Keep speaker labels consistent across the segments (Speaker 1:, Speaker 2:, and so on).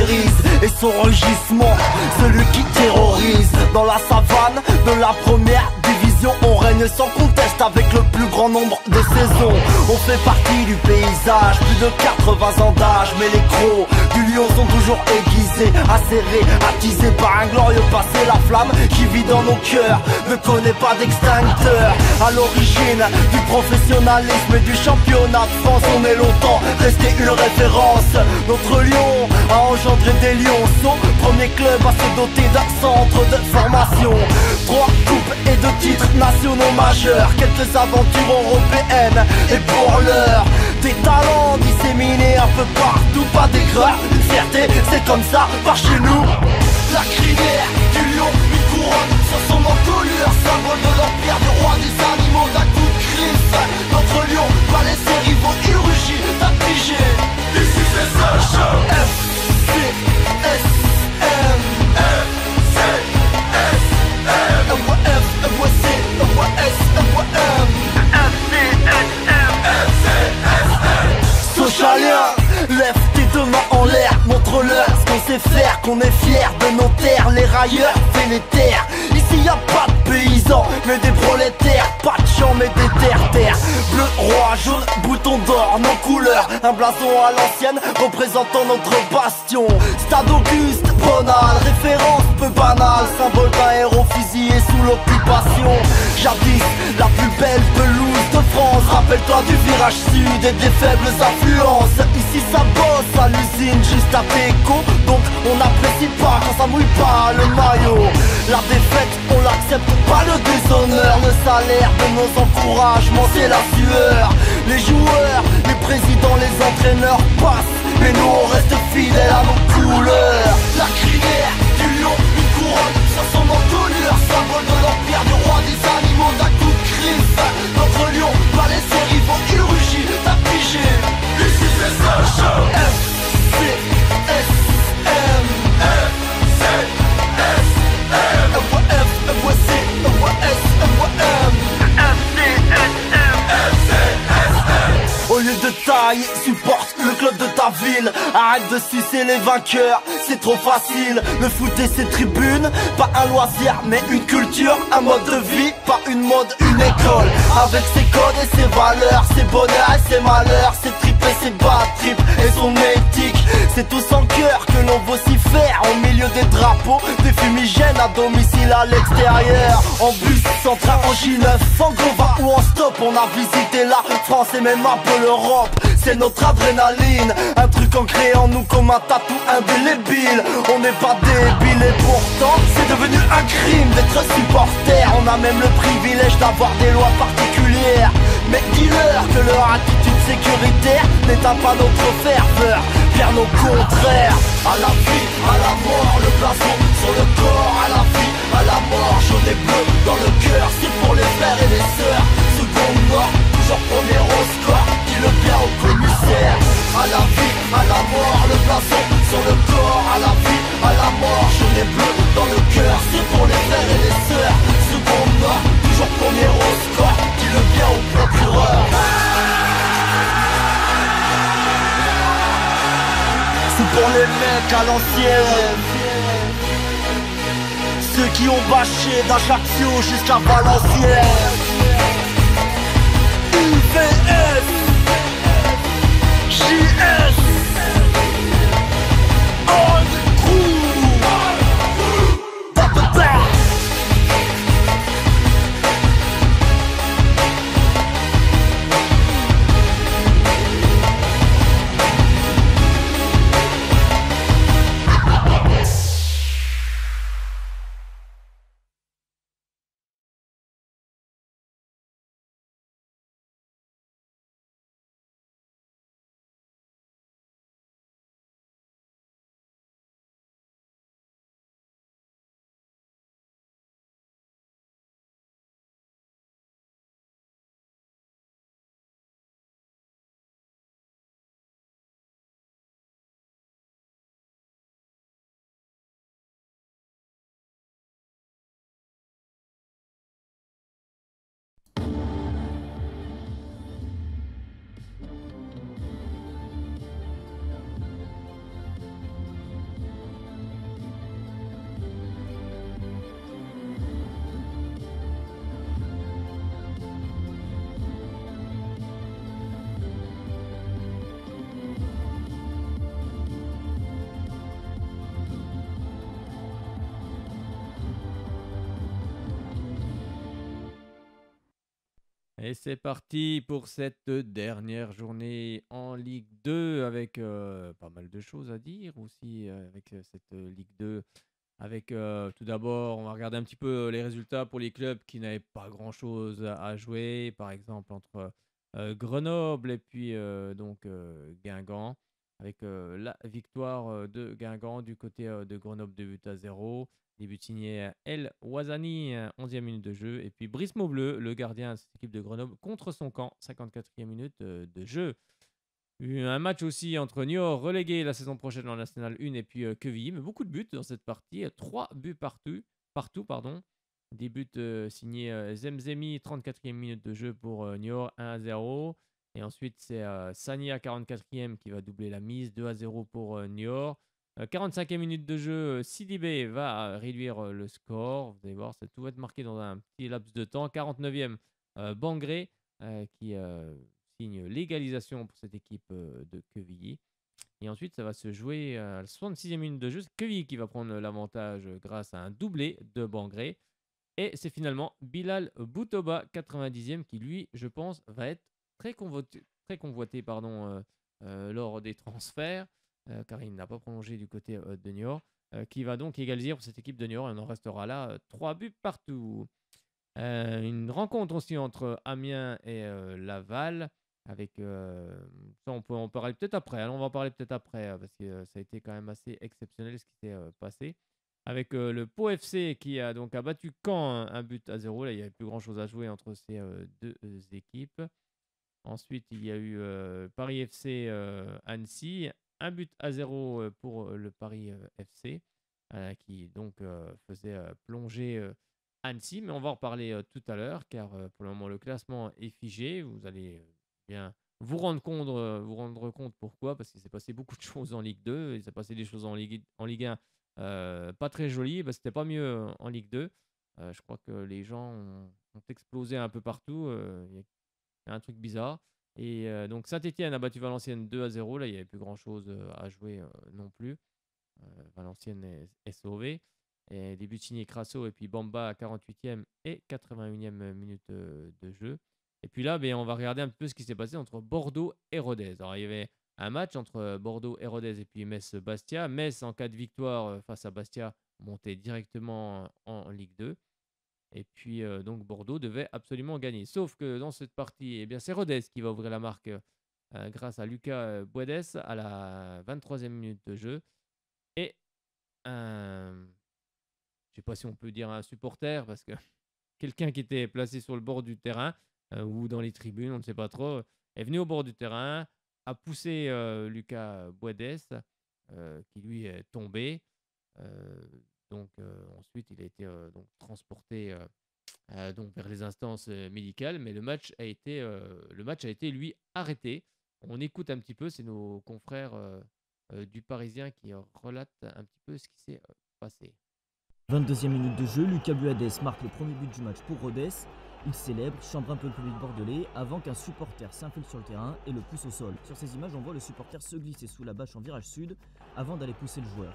Speaker 1: caractérise et son rugissement, celui qui terrorise. Dans la savane de la première division, on règne sans conteste avec le plus grand nombre de saisons. On fait partie du paysage, plus de 80 ans d'âge, mais les crocs du lion sont toujours aiguisés, acérés, attisés par un glorieux passé. La flamme qui vit dans nos cœurs ne connaît pas d'extincteur. À l'origine du professionnalisme et du championnat de France, on est longtemps resté une référence. Notre lion a engendré des lionceaux, premier club à se doter d'un centre de formation. 3 coupes et 2 titres nationaux majeurs, quelques aventures européennes et pour l'heure des talents disséminés un peu partout, pas d'aigreur, une fierté, c'est comme ça par chez nous. La crinière du lion, une couronne sur son encolure, symbole de l'empire du roi des animaux d'un coup de griffe. Notre lion va laisser rivaux, il rugit, t'as pigé. Ici c'est Sacha F, C, S, M, F, C, S, M, F, C, S, M, F, C, S, M, F, C, S, M. Socialien, lève tes 2 mains en l'air, montre-leur ce qu'on sait faire, qu'on est fier de nos terres. Les railleurs fait les terres. Ici y a pas de paysans, mais des prolétaires. Pas de champs, mais des terres. Bleu, roi, jaune, bouton d'or, nos couleurs. Un blason à l'ancienne, représentant notre bastion. Stade Auguste, Bonal, référence peu banale, symbole d'un héros fusillé sous l'occupation. Jadis, la plus belle pelouse de France. Rappelle-toi du virage sud et des faibles influences. Ici ça bosse à l'usine, juste à Péco, donc on n'apprécie pas quand ça mouille pas le maillot. La défaite, on l'accepte pas, le déshonneur. Le salaire de nos encouragements, c'est la sueur. Les joueurs, les présidents, les entraîneurs passent, mais nous on reste fidèles à nos couleurs. La crinière du lion, une couronne sur son encolure, symbole de l'empire du roi des animaux d'un coup de griffe. Notre lion va laisser rivaux, il rugit, t'as pigé. Ici c'est Sacha F, C, S, M, F, C, S, M, F, C, S, M, F, C, S, M, F, C, S, M. Au lieu de taille, supporte le club de ta ville. Arrête de sucer les vainqueurs, c'est trop facile. Le foot et ses tribunes, pas un loisir mais une culture, un mode de vie, pas une mode, une école. Avec ses codes et ses valeurs, ses bonheurs et ses malheurs, ses tripes et ses bad trips et son éthique. C'est tout sans cœur que l'on vocifère au milieu des drapeaux, des fumigènes à domicile à l'extérieur. En bus, en train, en J9, en Gova ou en stop, on a visité la France et même un peu l'Europe. C'est notre adrénaline, un truc ancré en nous comme un tatou indélébile. On n'est pas débiles et pourtant c'est devenu un crime d'être supporter. On a même le privilège d'avoir des lois particulières. Mais dis-leur que leur attitude sécuritaire n'éteint pas notre ferveur, bien au contraire. À la vie, à la mort, le blason sur le corps. À la vie, à la mort, jaune et bleu dans le cœur. C'est pour les frères et les sœurs. Seconde mort, toujours premier au score. Dis-le bien au commissaire. À la vie, à la mort, le blason sur le corps. À la vie, à la mort, jaune et bleu dans le cœur. C'est pour les frères et les sœurs. Seconde mort, toujours premier au score. Dis-le bien au procureur. C'est pour les mecs à l'ancienne, ceux qui ont bâché d'Ajaccio jusqu'à Valenciennes. UVS, JS,
Speaker 2: Et c'est parti pour cette dernière journée en Ligue 2 avec pas mal de choses à dire aussi avec cette Ligue 2. Avec tout d'abord, on va regarder un petit peu les résultats pour les clubs qui n'avaient pas grand-chose à jouer, par exemple entre Grenoble et puis Guingamp, avec la victoire de Guingamp du côté de Grenoble 2 buts à 0. Des buts signés El Ouazani, 11e minute de jeu. Et puis Brice Maubleu, le gardien de cette équipe de Grenoble, contre son camp, 54e minute de jeu. Un match aussi entre Niort, relégué la saison prochaine en National 1, et puis Quevilly. Mais beaucoup de buts dans cette partie. 3 buts partout, pardon. Des buts signés Zemzemi, 34e minute de jeu pour Niort, 1 à 0. Et ensuite, c'est Sania, 44e, qui va doubler la mise, 2 à 0 pour Niort. 45e minute de jeu, Sidibé va réduire le score. Vous allez voir, tout va être marqué dans un petit laps de temps. 49e, Bangré, qui signe l'égalisation pour cette équipe de Quevilly. Et ensuite, ça va se jouer à la 66e minute de jeu. C'est Quevilly qui va prendre l'avantage grâce à un doublé de Bangré. Et c'est finalement Bilal Boutoba, 90e, qui lui, je pense, va être très convoité lors des transferts, car il n'a pas prolongé du côté de Niort, qui va donc égaliser pour cette équipe de Niort. Et on en restera là, 3 buts partout. Une rencontre aussi entre Amiens et Laval. Avec ça, on peut en parler peut-être après. Alors, on va en parler peut-être après parce que ça a été quand même assez exceptionnel ce qui s'est passé. Avec le Pau FC qui a donc battu Caen un but à 0. Là, il n'y avait plus grand-chose à jouer entre ces deux équipes. Ensuite, il y a eu Paris FC Annecy. Un but à 0 pour le Paris FC qui donc faisait plonger Annecy. Mais on va en reparler tout à l'heure car pour le moment, le classement est figé. Vous allez bien vous rendre compte pourquoi. Parce qu'il s'est passé beaucoup de choses en Ligue 2. Il s'est passé des choses en Ligue 1 pas très jolies. Bah, c'était pas mieux en Ligue 2. Je crois que les gens ont explosé un peu partout. Il y a un truc bizarre. Et donc Saint-Etienne a battu Valenciennes 2 à 0. Là, il n'y avait plus grand-chose à jouer non plus. Valenciennes est sauvé. Et des buts signés Crasso et puis Bamba à 48e et 81e minute de jeu. Et puis là, on va regarder un peu ce qui s'est passé entre Bordeaux et Rodez. Alors, il y avait un match entre Bordeaux et Rodez et puis Metz-Bastia. Metz, en cas de victoire face à Bastia, montait directement en Ligue 2. Et puis, donc, Bordeaux devait absolument gagner. Sauf que dans cette partie, eh bien, c'est Rodez qui va ouvrir la marque grâce à Lucas Boedes à la 23e minute de jeu. Et un, je sais pas si on peut dire un supporter, parce que quelqu'un qui était placé sur le bord du terrain ou dans les tribunes, on ne sait pas trop, est venu au bord du terrain, a poussé Lucas Boedes, qui lui est tombé. Ensuite, il a été transporté donc vers les instances médicales, mais le match a été lui arrêté. On écoute un petit peu, c'est nos confrères du Parisien qui relatent un petit peu ce qui s'est passé.
Speaker 3: 22e minute de jeu, Lucas Buades marque le premier but du match pour Rodez. Il célèbre, chambre un peu le public bordelais avant qu'un supporter s'infile sur le terrain et le pousse au sol. Sur ces images, on voit le supporter se glisser sous la bâche en virage sud avant d'aller pousser le joueur.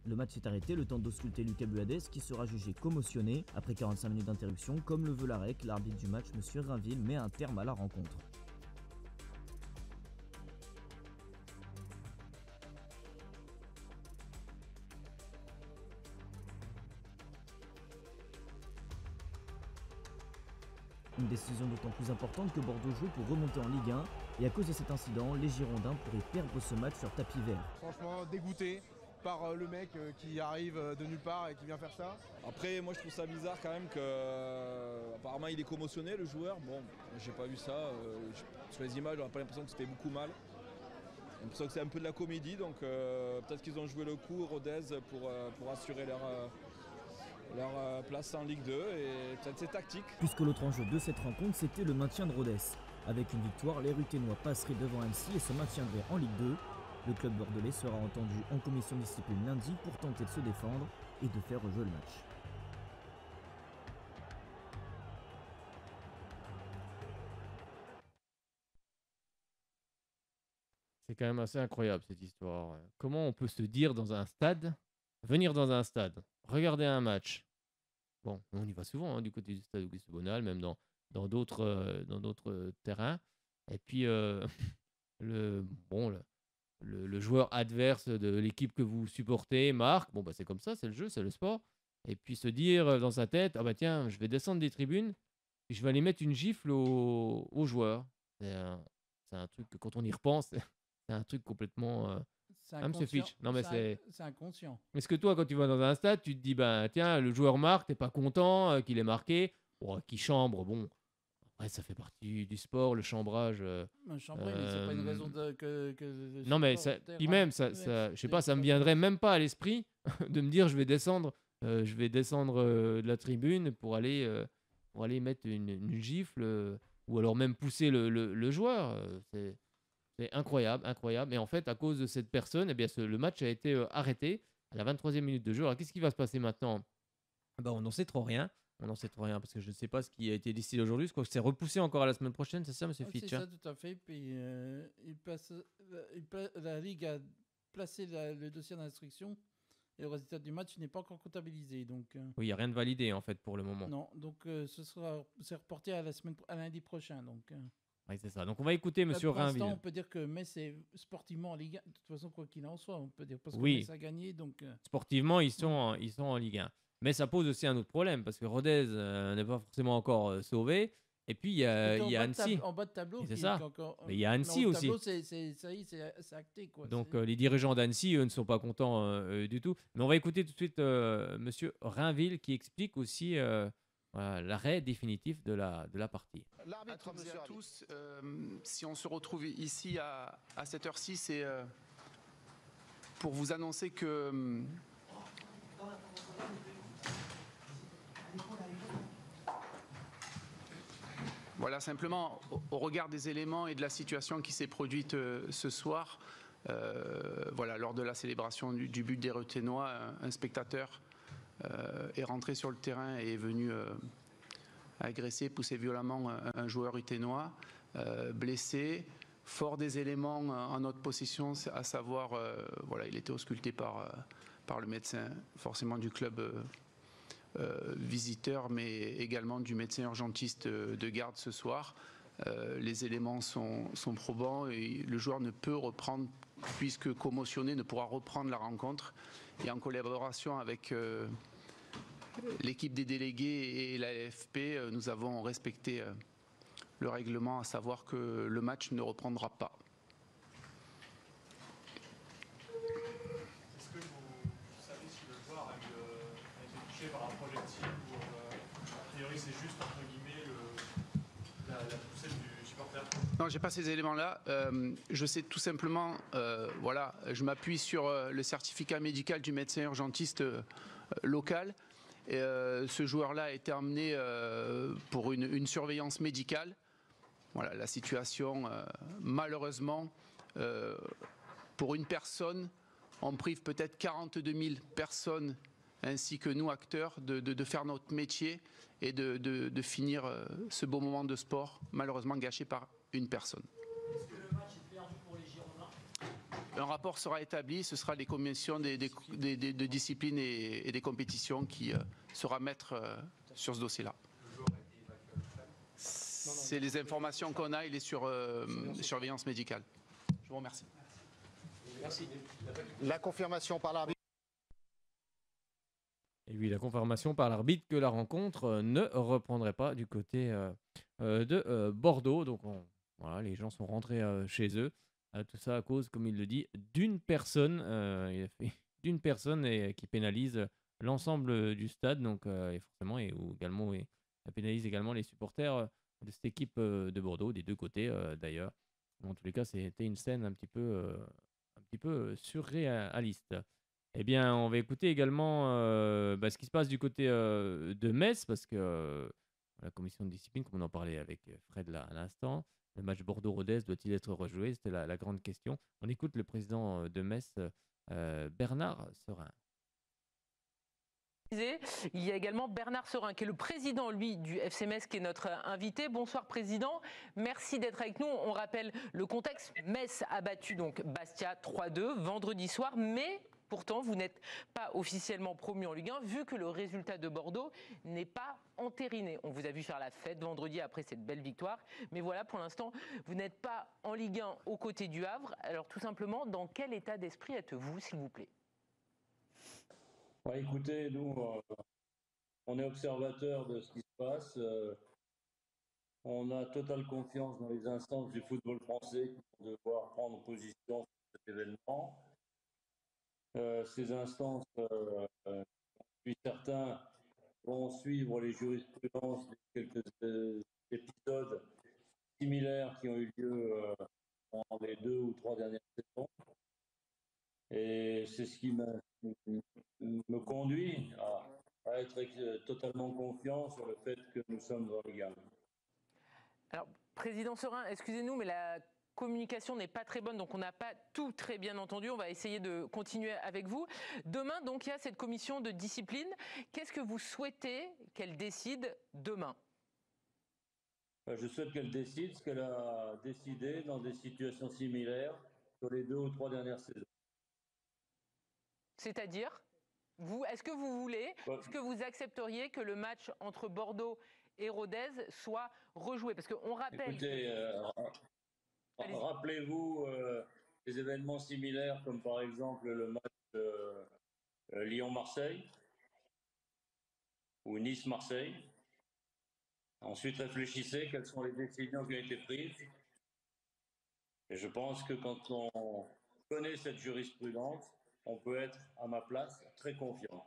Speaker 3: Le match s'est arrêté, le temps d'ausculter Lucas Buades qui sera jugé commotionné. Après 45 minutes d'interruption, comme le veut la REC, l'arbitre du match, M. Rainville, met un terme à la rencontre. Une décision d'autant plus importante que Bordeaux joue pour remonter en Ligue 1 et à cause de cet incident, les Girondins pourraient perdre ce match sur tapis vert.
Speaker 4: Franchement dégoûté par le mec qui arrive de nulle part et qui vient faire ça.
Speaker 5: Après moi je trouve ça bizarre quand même que apparemment il est commotionné le joueur. Bon j'ai pas vu ça, sur les images j'aurais pas l'impression que c'était beaucoup mal. J'ai l'impression que c'est un peu de la comédie donc peut-être qu'ils ont joué le coup Rodez pour assurer leur place en Ligue 2 et peut-être c'est tactique.
Speaker 3: Puisque l'autre enjeu de cette rencontre, c'était le maintien de Rodez. Avec une victoire, les Ruténois passeraient devant Annecy et se maintiendraient en Ligue 2. Le club bordelais sera entendu en commission de discipline lundi pour tenter de se défendre et de faire rejouer le match.
Speaker 2: C'est quand même assez incroyable cette histoire. Comment on peut se dire venir dans un stade, regarder un match, Bon, on y va souvent, hein, du côté du stade Auguste Bonal, même dans d'autres terrains. Et puis, le, bon, le joueur adverse de l'équipe que vous supportez marque. Bon, bah, c'est comme ça, c'est le jeu, c'est le sport. Et puis se dire dans sa tête, ah bah tiens, je vais descendre des tribunes et je vais aller mettre une gifle aux joueurs. C'est un truc que quand on y repense, c'est un truc complètement.
Speaker 6: C'est
Speaker 2: Monsieur
Speaker 6: inconscient.
Speaker 2: Fitch. Non, mais
Speaker 6: C'est inconscient.
Speaker 2: Est-ce que toi, quand tu vas dans un stade, tu te dis, ben tiens, le joueur marque, t'es pas content qu'il ait marqué, bon, qu'il chambre, bon, après ça fait partie du sport, le chambrage.
Speaker 6: Chambray, mais c'est pas une raison que le
Speaker 2: Non, mais ça,
Speaker 6: supporter
Speaker 2: puis même,
Speaker 6: ouais,
Speaker 2: je sais pas, ça me viendrait même pas à l'esprit de me dire, je vais descendre de la tribune pour aller mettre une gifle, ou alors même pousser le joueur. C'est incroyable, incroyable. Et en fait, à cause de cette personne, eh bien, le match a été arrêté à la 23e minute de jeu. Alors, qu'est-ce qui va se passer maintenant? Ben, on n'en sait trop rien. On n'en sait trop rien parce que je ne sais pas ce qui a été décidé aujourd'hui. Je crois que c'est repoussé encore à la semaine prochaine, c'est ça, monsieur Fitch?
Speaker 6: C'est ça, tout à fait. Puis, la Ligue a placé le dossier d'instruction et le résultat du match n'est pas encore comptabilisé. Donc,
Speaker 2: oui, il n'y a rien de validé en fait pour le moment.
Speaker 6: Non, donc c'est reporté à lundi prochain. Donc,
Speaker 2: oui, c'est ça. Donc on va écouter monsieur Rainville.
Speaker 6: Pour l'instant, on peut dire que Metz est sportivement en Ligue 1. De toute façon, quoi qu'il en soit, on peut dire parce que
Speaker 2: oui.
Speaker 6: Metz a gagné. Donc,
Speaker 2: sportivement, ils sont en Ligue 1. Mais ça pose aussi un autre problème parce que Rodez n'est pas forcément encore sauvé. Et puis il y a Annecy.
Speaker 6: En bas de tableau,
Speaker 2: c'est ça.
Speaker 6: Encore,
Speaker 2: mais il y a Annecy aussi.
Speaker 6: Tableau, c'est acté. Quoi.
Speaker 2: Donc les dirigeants d'Annecy, eux, ne sont pas contents du tout. Mais on va écouter tout de suite monsieur Rainville qui explique aussi l'arrêt définitif de la partie.
Speaker 7: L'arbitre, monsieur à tous, si on se retrouve ici à cette heure-ci, c'est pour vous annoncer que voilà, simplement, au regard des éléments et de la situation qui s'est produite ce soir, voilà, lors de la célébration du but des Ruthénois, un spectateur est rentré sur le terrain et est venu agresser, pousser violemment un joueur ruthénois, blessé. Fort des éléments en notre possession, à savoir, voilà, il était ausculté par le médecin, forcément du club visiteur, mais également du médecin urgentiste de garde ce soir. Les éléments sont probants et le joueur ne peut reprendre, puisque commotionné, ne pourra reprendre la rencontre. Et en collaboration avec l'équipe des délégués et la LFP, nous avons respecté le règlement, à savoir que le match ne reprendra pas.
Speaker 8: Est-ce que vous savez si le joueur a été touché par un projectile ou a priori c'est juste entre guillemets la poussette du supporter?
Speaker 7: Non, j'ai pas ces éléments-là. Je sais tout simplement, voilà, je m'appuie sur le certificat médical du médecin urgentiste local. Et, ce joueur-là a été emmené pour une surveillance médicale. Voilà, la situation, malheureusement, pour une personne, on prive peut-être 42 000 personnes, ainsi que nous, acteurs, de faire notre métier et de finir ce beau moment de sport, malheureusement gâché par une personne.
Speaker 8: Est-ce que le match est perdu pour les Girondins?
Speaker 7: Un rapport sera établi, ce sera les commissions de discipline et des compétitions qui sera maître sur ce dossier-là. C'est les informations qu'on a, il est sur surveillance médicale. Je vous remercie.
Speaker 8: Merci.
Speaker 9: La confirmation par l'arbitre.
Speaker 2: Et oui, la confirmation par l'arbitre que la rencontre ne reprendrait pas du côté de Bordeaux. Donc voilà, les gens sont rentrés chez eux. Tout ça à cause, comme il le dit, d'une personne. Il a fait d'une personne qui pénalise l'ensemble du stade. Donc, et forcément, ça pénalise également les supporters de cette équipe de Bordeaux, des deux côtés d'ailleurs. En tous les cas, c'était une scène un petit peu surréaliste. Eh bien, on va écouter également ce qui se passe du côté de Metz, parce que la commission de discipline, comme on en parlait avec Fred là à l'instant, le match Bordeaux-Rodez doit-il être rejoué? C'était la grande question. On écoute le président de Metz, Bernard Serin.
Speaker 10: Il y a également Bernard Serin, qui est le président, lui, du FC Metz, qui est notre invité. Bonsoir, président. Merci d'être avec nous. On rappelle le contexte. Metz a battu donc Bastia 3-2 vendredi soir, mais Pourtant, vous n'êtes pas officiellement promu en Ligue 1, vu que le résultat de Bordeaux n'est pas entériné. On vous a vu faire la fête vendredi après cette belle victoire. Mais voilà, pour l'instant, vous n'êtes pas en Ligue 1 aux côtés du Havre. Alors tout simplement, dans quel état d'esprit êtes-vous, s'il vous plaît?
Speaker 11: Ouais, écoutez, nous, on est observateurs de ce qui se passe. On a totale confiance dans les instances du football français qui vont devoir prendre position sur cet événement. Ces instances, puis certains vont suivre les jurisprudences de quelques épisodes similaires qui ont eu lieu dans les 2 ou 3 dernières saisons. Et c'est ce qui me conduit à être totalement confiant sur le fait que nous sommes en Ligue 1.
Speaker 10: Alors, Président Serin, excusez-nous, mais la communication n'est pas très bonne, donc on n'a pas tout très bien entendu. On va essayer de continuer avec vous. Demain, donc, il y a cette commission de discipline. Qu'est-ce que vous souhaitez qu'elle décide demain?
Speaker 11: Je souhaite qu'elle décide ce qu'elle a décidé dans des situations similaires sur les 2 ou 3 dernières saisons.
Speaker 10: C'est-à-dire, est-ce que vous voulez, est-ce que vous accepteriez que le match entre Bordeaux et Rodez soit rejoué? Parce qu'on rappelle...
Speaker 11: Écoutez, rappelez-vous des événements similaires comme par exemple le match Lyon-Marseille ou Nice-Marseille. Ensuite, réfléchissez quelles sont les décisions qui ont été prises. Et je pense que quand on connaît cette jurisprudence, on peut être, à ma place, très confiant.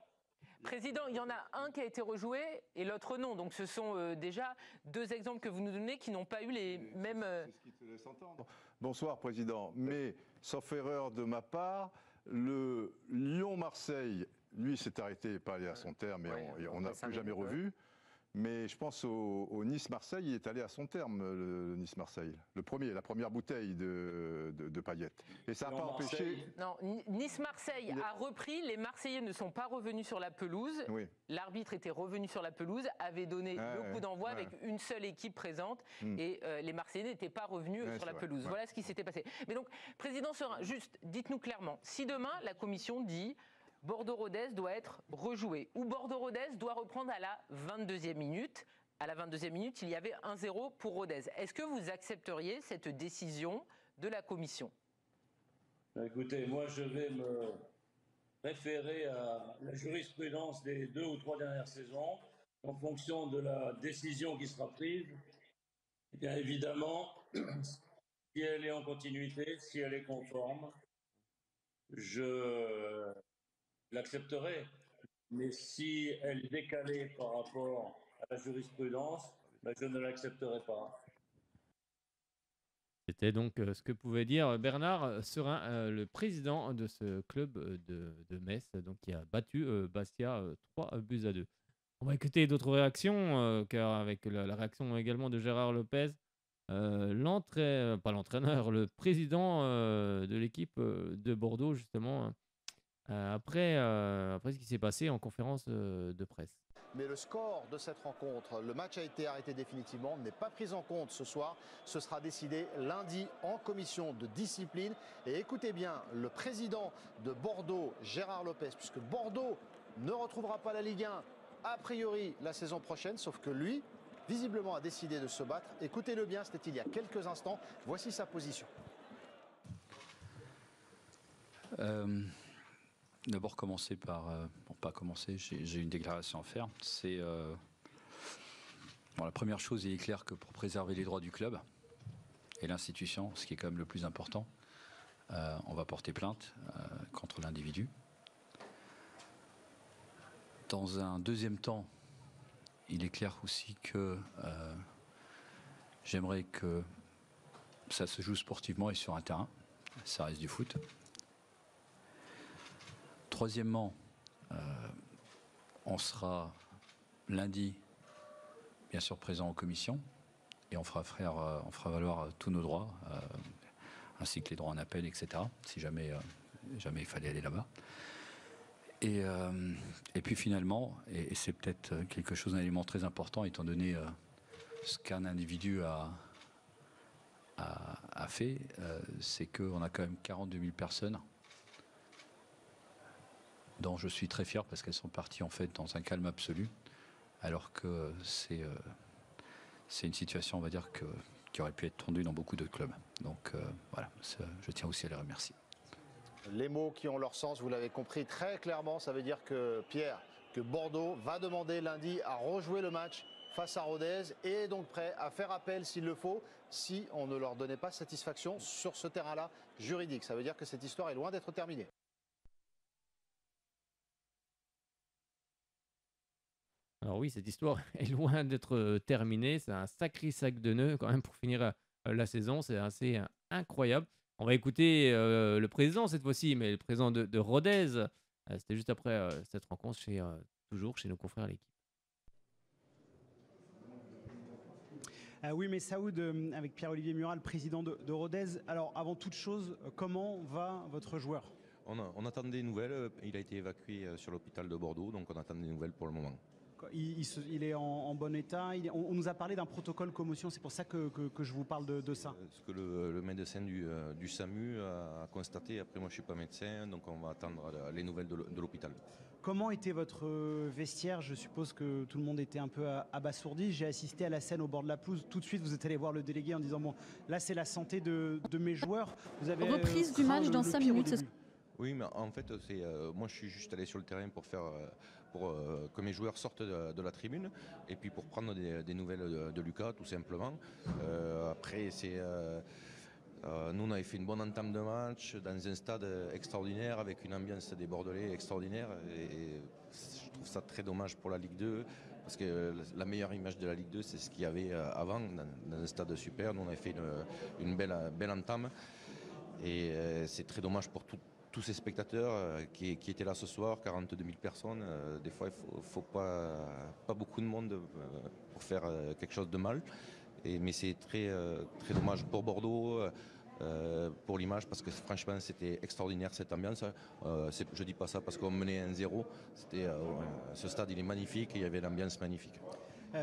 Speaker 10: Président, il y en a un qui a été rejoué et l'autre non. Donc ce sont déjà 2 exemples que vous nous donnez qui n'ont pas eu les mêmes...
Speaker 12: C'est ce qui te laisse entendre. Bonsoir, Président. Mais, sauf erreur de ma part, le Lyon-Marseille, lui, s'est arrêté, pas allé à son terme, et on n'a plus jamais revu. Mais je pense au Nice-Marseille, il est allé à son terme, le Nice-Marseille. La première bouteille de paillettes. Et ça n'a pas empêché...
Speaker 10: Non, Nice-Marseille a repris, les Marseillais ne sont pas revenus sur la pelouse.
Speaker 12: Oui.
Speaker 10: L'arbitre était revenu sur la pelouse, avait donné le coup d'envoi avec une seule équipe présente et les Marseillais n'étaient pas revenus sur la pelouse. Voilà ce qui s'était passé. Mais donc, Président Serin, juste dites-nous clairement, si demain la commission dit... Bordeaux-Rodez doit être rejoué, ou Bordeaux-Rodez doit reprendre à la 22e minute. À la 22e minute, il y avait 1-0 pour Rodez. Est-ce que vous accepteriez cette décision de la commission?
Speaker 11: Écoutez, moi je vais me référer à la jurisprudence des 2 ou 3 dernières saisons. En fonction de la décision qui sera prise, bien évidemment, si elle est en continuité, si elle est conforme, je l'accepterai, mais si elle est décalée par rapport à la jurisprudence, je ne l'accepterai pas.
Speaker 2: C'était donc ce que pouvait dire Bernard Serin, le président de ce club de Metz, donc qui a battu Bastia 3-2. On va écouter d'autres réactions, car avec la réaction également de Gérard Lopez, pas l'entraîneur, le président de l'équipe de Bordeaux, justement, après ce qui s'est passé en conférence de presse.
Speaker 9: Mais le score de cette rencontre, le match a été arrêté définitivement, n'est pas pris en compte ce soir. Ce sera décidé lundi en commission de discipline. Et écoutez bien, le président de Bordeaux, Gérard Lopez, puisque Bordeaux ne retrouvera pas la Ligue 1 a priori la saison prochaine, sauf que lui, visiblement, a décidé de se battre. Écoutez-le bien, c'était il y a quelques instants. Voici sa position.
Speaker 13: D'abord commencer par, pas commencer, j'ai une déclaration à faire. C'est la première chose, il est clair que pour préserver les droits du club et l'institution, ce qui est quand même le plus important, on va porter plainte contre l'individu. Dans un deuxième temps, il est clair aussi que j'aimerais que ça se joue sportivement et sur un terrain. Ça reste du foot. Troisièmement, on sera lundi, bien sûr, présent en commission et on fera valoir tous nos droits, ainsi que les droits en appel, etc., si jamais il fallait aller là-bas. Et puis finalement, et c'est peut-être quelque chose d'un élément très important, étant donné ce qu'un individu a fait, c'est qu'on a quand même 42 000 personnes dont je suis très fier parce qu'elles sont parties en fait dans un calme absolu, alors que c'est une situation, on va dire, qui aurait pu être tendue dans beaucoup d'autres clubs. Donc voilà, je tiens aussi à les remercier.
Speaker 9: Les mots qui ont leur sens, vous l'avez compris très clairement, ça veut dire que Pierre, que Bordeaux va demander lundi à rejouer le match face à Rodez et est donc prêt à faire appel s'il le faut, si on ne leur donnait pas satisfaction sur ce terrain-là juridique. Ça veut dire que cette histoire est loin d'être terminée.
Speaker 2: Alors oui, cette histoire est loin d'être terminée. C'est un sacré sac de nœuds quand même pour finir la saison. C'est assez incroyable. On va écouter le président cette fois-ci, mais le président de Rodez. C'était juste après cette rencontre toujours chez nos confrères à l'équipe.
Speaker 14: Oui, mais Saoud, avec Pierre-Olivier Murat, le président de Rodez. Alors, avant toute chose, comment va votre joueur ?
Speaker 15: On attend des nouvelles. Il a été évacué sur l'hôpital de Bordeaux, donc on attend des nouvelles pour le moment.
Speaker 14: Il est en bon état. On nous a parlé d'un protocole commotion, c'est pour ça que je vous parle de ça.
Speaker 15: Ce que le médecin du SAMU a constaté. Après, moi, je ne suis pas médecin, donc on va attendre les nouvelles de l'hôpital.
Speaker 14: Comment était votre vestiaire ? Je suppose que tout le monde était un peu abasourdi. J'ai assisté à la scène au bord de la pelouse. Tout de suite, vous êtes allé voir le délégué en disant, bon, là, c'est la santé de mes joueurs. Vous avez
Speaker 16: reprise du match dans 5 minutes.
Speaker 15: Oui, mais en fait, moi, je suis juste allé sur le terrain pour que mes joueurs sortent de la tribune et puis pour prendre des nouvelles de Lucas, tout simplement. Après, nous, on avait fait une bonne entame de match dans un stade extraordinaire avec une ambiance des Bordelais extraordinaire. Et je trouve ça très dommage pour la Ligue 2 parce que la meilleure image de la Ligue 2, c'est ce qu'il y avait avant dans un stade super. Nous, on avait fait une belle entame et c'est très dommage pour tous ces spectateurs qui étaient là ce soir, 42 000 personnes. Des fois, il ne faut pas beaucoup de monde pour faire quelque chose de mal. Mais c'est très dommage pour Bordeaux, pour l'image, parce que franchement, c'était extraordinaire cette ambiance. Je ne dis pas ça parce qu'on menait 1-0. Ce stade, il est magnifique et il y avait l'ambiance magnifique.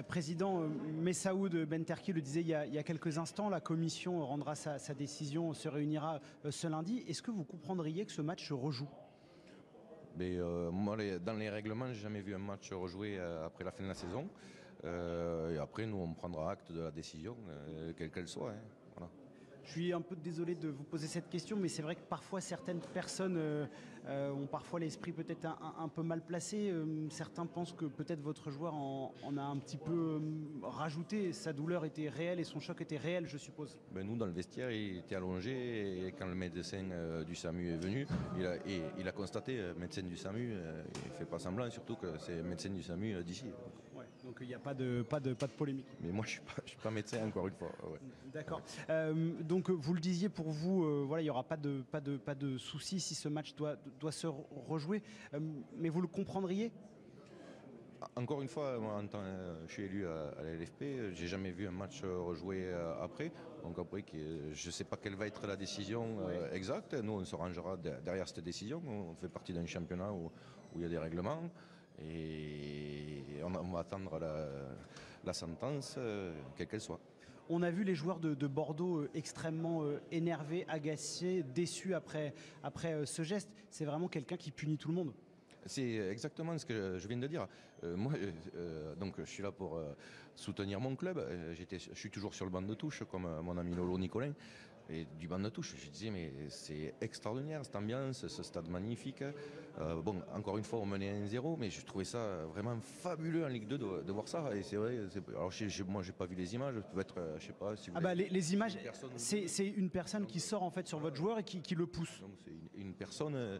Speaker 14: Président, Messaoud Benterki le disait il y a quelques instants, la commission rendra sa décision, se réunira ce lundi. Est-ce que vous comprendriez que ce match se rejoue ?
Speaker 15: Mais, moi, dans les règlements, je n'ai jamais vu un match rejoué après la fin de la saison. Et après, nous, on prendra acte de la décision, quelle qu'elle soit. Hein. Voilà.
Speaker 14: Je suis un peu désolé de vous poser cette question, mais c'est vrai que parfois certaines personnes ont parfois l'esprit peut-être un peu mal placé. Certains pensent que peut-être votre joueur en a un petit peu rajouté. Sa douleur était réelle et son choc était réel, je suppose.
Speaker 15: Ben nous, dans le vestiaire, il était allongé et quand le médecin du SAMU est venu, il a constaté, le médecin du SAMU, il ne fait pas semblant, surtout que c'est le médecin du SAMU d'ici.
Speaker 14: Ouais, donc il n'y a pas de polémique.
Speaker 15: Mais moi, je ne suis pas médecin, encore une fois. Ouais.
Speaker 14: D'accord. Donc vous le disiez, pour vous, voilà, il n'y aura pas de souci si ce match doit se rejouer. Mais vous le comprendriez ?
Speaker 15: Encore une fois, moi, je suis élu à la LFP, j'ai jamais vu un match rejoué après. Donc après, je ne sais pas quelle va être la décision exacte. Nous, on se rangera derrière cette décision. On fait partie d'un championnat où il y a des règlements. Et on va attendre la sentence, quelle qu'elle soit.
Speaker 14: On a vu les joueurs de Bordeaux extrêmement énervés, agacés, déçus après ce geste. C'est vraiment quelqu'un qui punit tout le monde.
Speaker 15: C'est exactement ce que je viens de dire. Moi, donc, je suis là pour soutenir mon club. Je suis toujours sur le banc de touche, comme mon ami Lolo Nicolin. Et du banc de touche, je disais, mais c'est extraordinaire cette ambiance, ce stade magnifique. Bon, encore une fois, on menait 1-0, mais je trouvais ça vraiment fabuleux en Ligue 2 de voir ça. Et c'est vrai, alors moi, j'ai pas vu les images, peut-être, je sais pas. Si vous
Speaker 14: les images, c'est une personne qui sort en fait sur votre joueur et qui le pousse.
Speaker 15: C'est une personne.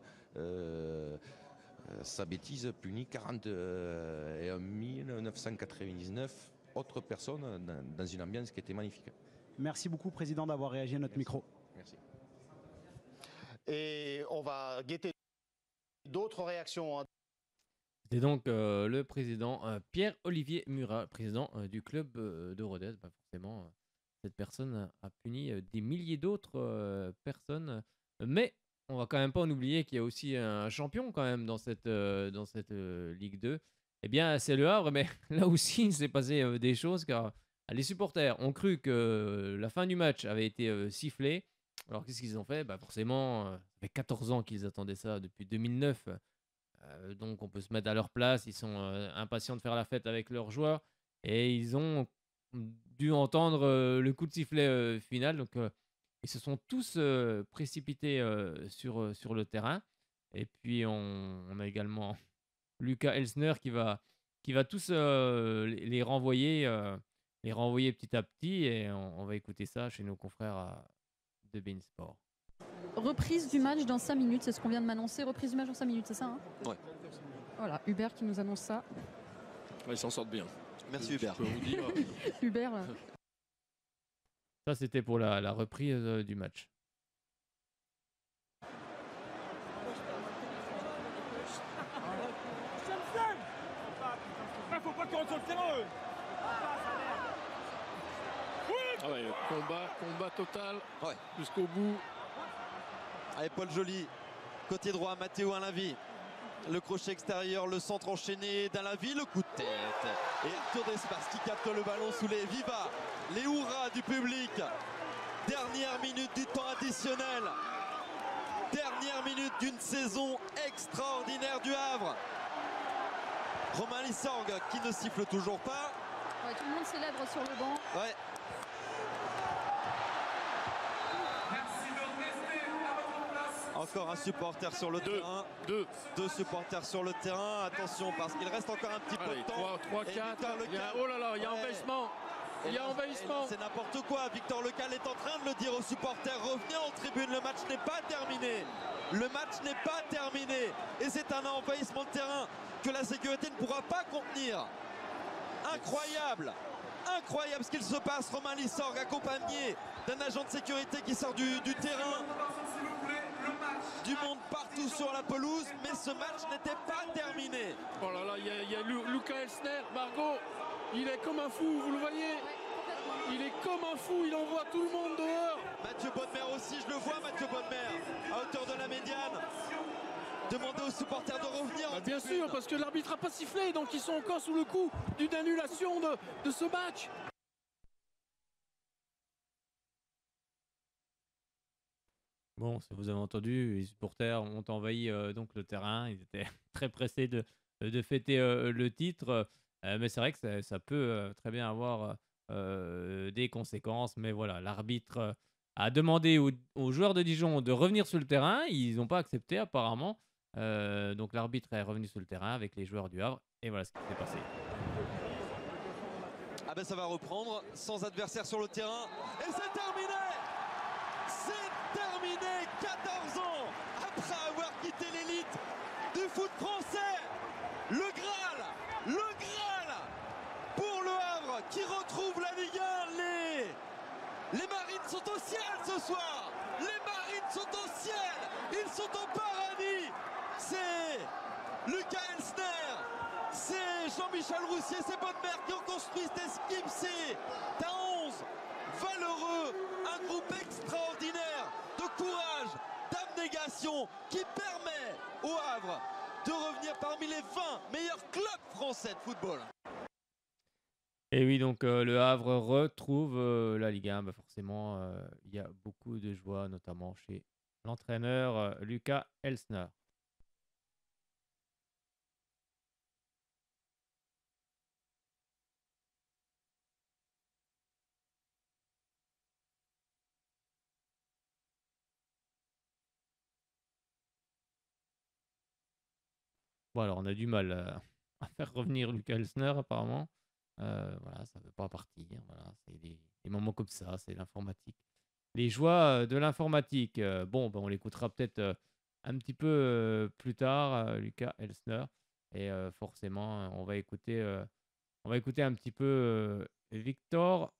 Speaker 15: Sa bêtise punie 41 999 autres personnes dans une ambiance qui était magnifique.
Speaker 14: Merci beaucoup, Président, d'avoir réagi à notre micro.
Speaker 15: Merci.
Speaker 9: Et on va guetter d'autres réactions.
Speaker 2: C'était donc le président Pierre-Olivier Murat, président du club de Rodez. Forcément, cette personne a puni des milliers d'autres personnes. Mais on va quand même pas en oublier qu'il y a aussi un champion quand même dans cette Ligue 2. Eh bien, c'est le Havre, mais là aussi, il s'est passé des choses car les supporters ont cru que la fin du match avait été sifflée. Alors, qu'est-ce qu'ils ont fait ? Forcément, ça fait 14 ans qu'ils attendaient ça depuis 2009. Donc on peut se mettre à leur place. Ils sont impatients de faire la fête avec leurs joueurs. Et ils ont dû entendre le coup de sifflet final. Donc ils se sont tous précipités sur le terrain. Et puis on a également Luca Elsner qui va tous les renvoyer petit à petit. Et on va écouter ça chez nos confrères de beIN Sport.
Speaker 16: Reprise du match dans 5 minutes, c'est ce qu'on vient de m'annoncer. Reprise du match dans 5 minutes, c'est ça hein?
Speaker 17: Ouais.
Speaker 16: Voilà, Hubert qui nous annonce ça.
Speaker 17: Ouais, ils s'en sortent bien.
Speaker 15: Merci Hubert.
Speaker 17: Je peux vous dire.
Speaker 16: Hubert.
Speaker 2: Ça, c'était pour la reprise du match.
Speaker 8: Faut pas qu'ils rentrent sur le terrain, eux.
Speaker 17: Ah ouais, combat total jusqu'au bout.
Speaker 18: Allez, Paul Joly, côté droit, Matteo Alainvi. Le crochet extérieur, le centre enchaîné d'Alainvi, le coup de tête. Et Arthur Despas qui capte le ballon sous les vivas, les hurrahs du public. Dernière minute du temps additionnel. Dernière minute d'une saison extraordinaire du Havre. Romain Lissorg qui ne siffle toujours pas.
Speaker 16: Ouais, tout le monde célèbre sur le banc.
Speaker 18: Ouais. Encore un supporter sur le terrain. Deux supporters sur le terrain. Attention parce qu'il reste encore un petit peu de temps.
Speaker 17: 3, 4. Oh là là, il y a envahissement. Il y a envahissement.
Speaker 18: C'est n'importe quoi. Victor Lecal est en train de le dire aux supporters. Revenez en tribune, le match n'est pas terminé. Le match n'est pas terminé. Et c'est un envahissement de terrain que la sécurité ne pourra pas contenir. Incroyable. Incroyable ce qu'il se passe. Romain Lissorg accompagné d'un agent de sécurité qui sort du terrain. Du monde partout sur la pelouse, mais ce match n'était pas terminé.
Speaker 17: Oh là là, il y a Luca Elsner, Margot, il est comme un fou, vous le voyez? Il est comme un fou, il envoie tout le monde dehors.
Speaker 18: Mathieu Bonnemer aussi, je le vois, Mathieu Bonnemer, à hauteur de la médiane. Demandez aux supporters de revenir.
Speaker 17: Bien sûr, parce que l'arbitre n'a pas sifflé, donc ils sont encore sous le coup d'une annulation de ce match.
Speaker 2: Bon, si vous avez entendu, les supporters ont envahi donc le terrain. Ils étaient très pressés de fêter le titre. Mais c'est vrai que ça peut très bien avoir des conséquences. Mais voilà, l'arbitre a demandé aux joueurs de Dijon de revenir sur le terrain. Ils n'ont pas accepté apparemment. Donc l'arbitre est revenu sur le terrain avec les joueurs du Havre. Et voilà ce qui s'est passé.
Speaker 18: Ah ben ça va reprendre sans adversaire sur le terrain. Et c'est terminé! C'est terminé, 14 ans après avoir quitté l'élite du foot français. Le Graal pour le Havre qui retrouve la Ligue 1. Les Marines sont au ciel ce soir. Les Marines sont au ciel. Ils sont au paradis. C'est Luca Elsner, c'est Jean-Michel Roussier, c'est Bonnemer qui ont construit cette équipe. C'est à 11 valeureux, un groupe extraordinaire de courage, d'abnégation qui permet au Havre de revenir parmi les 20 meilleurs clubs français de football.
Speaker 2: Et oui, donc le Havre retrouve la Ligue 1. Bah forcément, il y a beaucoup de joie, notamment chez l'entraîneur Luca Elsner. Bon, alors on a du mal à faire revenir Luca Elsner apparemment. Voilà, ça ne veut pas partir. Voilà, c'est des moments comme ça, c'est l'informatique. Les joies de l'informatique. Bon, ben, on l'écoutera peut-être un petit peu plus tard, Luca Elsner. Et forcément, on va écouter un petit peu Victor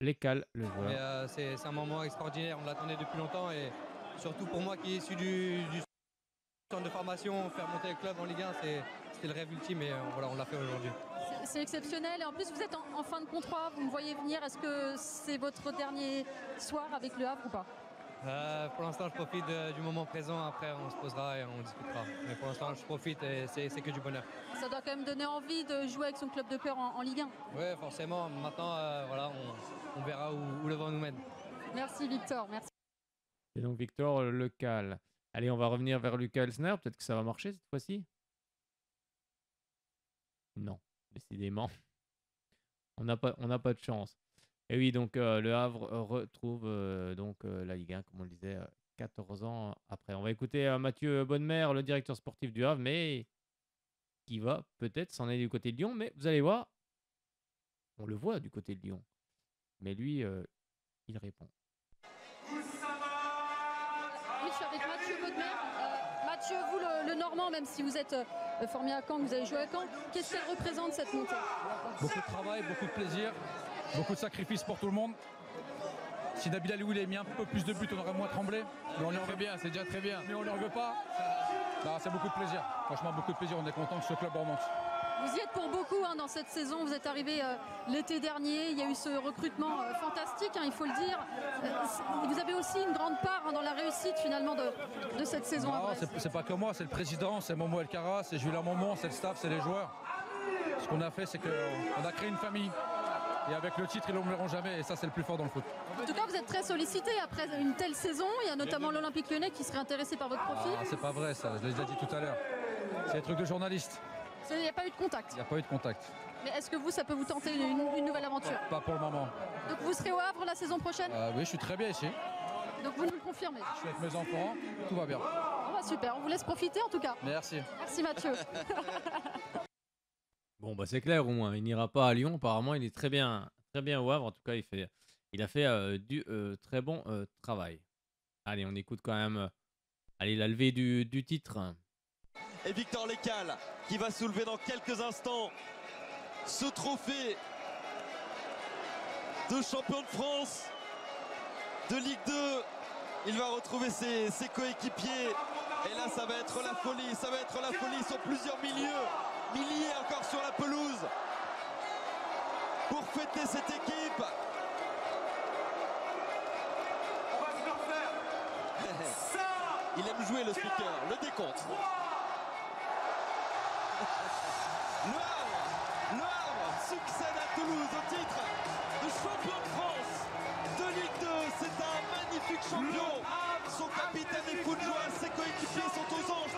Speaker 2: Lecal, le joueur.
Speaker 19: C'est un moment extraordinaire, on l'attendait depuis longtemps. Et surtout pour moi qui est issu du centre de formation, faire monter le club en Ligue 1, c'était le rêve ultime et voilà, on l'a fait aujourd'hui.
Speaker 16: C'est exceptionnel et en plus vous êtes en fin de contrat, vous me voyez venir, est-ce que c'est votre dernier soir avec le Havre ou pas?
Speaker 19: Pour l'instant je profite du moment présent, après on se posera et on discutera. Mais pour l'instant je profite et c'est que du bonheur.
Speaker 16: Ça doit quand même donner envie de jouer avec son club de cœur en Ligue 1.
Speaker 19: Oui forcément, maintenant voilà, on verra où le vent nous mène.
Speaker 16: Merci Victor, merci.
Speaker 2: Et donc Victor Lecal. Allez, on va revenir vers Luca Elsner, peut-être que ça va marcher cette fois-ci. Non, décidément, on n'a pas de chance. Et oui, donc le Havre retrouve donc la Ligue 1, comme on le disait, 14 ans après. On va écouter Mathieu Bonnemer, le directeur sportif du Havre, mais qui va peut-être s'en aller du côté de Lyon. Mais vous allez voir, on le voit du côté de Lyon. Mais lui, il répond.
Speaker 16: Oui, je suis avec Mathieu Bodmer. Mathieu, vous, le Normand, même si vous êtes formé à Caen, vous avez joué à Caen, qu'est-ce qu'elle représente cette montée?
Speaker 20: Beaucoup de travail, beaucoup de plaisir, beaucoup de sacrifices pour tout le monde. Si Nabil Alioui avait mis un peu plus de buts, on aurait moins tremblé. Mais on très bien, c'est déjà très bien. Mais on ne leur veut pas. C'est beaucoup de plaisir. Franchement, beaucoup de plaisir. On est content que ce club remonte.
Speaker 16: Vous y êtes pour beaucoup dans cette saison. Vous êtes arrivé l'été dernier. Il y a eu ce recrutement fantastique, il faut le dire. Vous avez aussi une grande part dans la réussite finalement de cette saison.
Speaker 20: Non, c'est pas que moi, c'est le président, c'est Momo Elkara, c'est Julien Momon, c'est le staff, c'est les joueurs. Ce qu'on a fait, c'est qu'on a créé une famille. Et avec le titre, ils ne l'oublieront jamais. Et ça, c'est le plus fort dans le foot.
Speaker 16: En tout cas, vous êtes très sollicité après une telle saison. Il y a notamment l'Olympique Lyonnais qui serait intéressé par votre profil.
Speaker 20: C'est pas vrai, ça. Je l'ai déjà dit tout à l'heure. C'est des trucs de journalistes.
Speaker 16: Il n'y a pas eu de contact.
Speaker 20: Il n'y a pas eu de contact.
Speaker 16: Mais est-ce que vous, ça peut vous tenter une nouvelle aventure?
Speaker 20: Pas pour le moment.
Speaker 16: Donc vous serez au Havre la saison prochaine?
Speaker 20: Oui, je suis très bien ici.
Speaker 16: Donc vous nous le confirmez?
Speaker 20: Je suis avec mes enfants, tout va bien.
Speaker 16: Super, on vous laisse profiter en tout cas.
Speaker 20: Merci.
Speaker 16: Merci Mathieu.
Speaker 2: Bon, bah c'est clair au moins. Il n'ira pas à Lyon. Apparemment, il est très bien au Havre. En tout cas, il a fait du très bon travail. Allez, on écoute quand même la levée du titre.
Speaker 18: Et Victor Lécal qui va soulever dans quelques instants ce trophée de champion de France de Ligue 2. Il va retrouver ses coéquipiers. Et là, ça va être la folie. Ça va être la folie sur plusieurs milliers encore sur la pelouse pour fêter cette équipe. Il aime jouer le speaker, le décompte. Le Havre succède à Toulouse au titre de champion de France de Ligue 2. C'est un magnifique champion. Son capitaine est fou de joie, ses coéquipiers sont aux anges.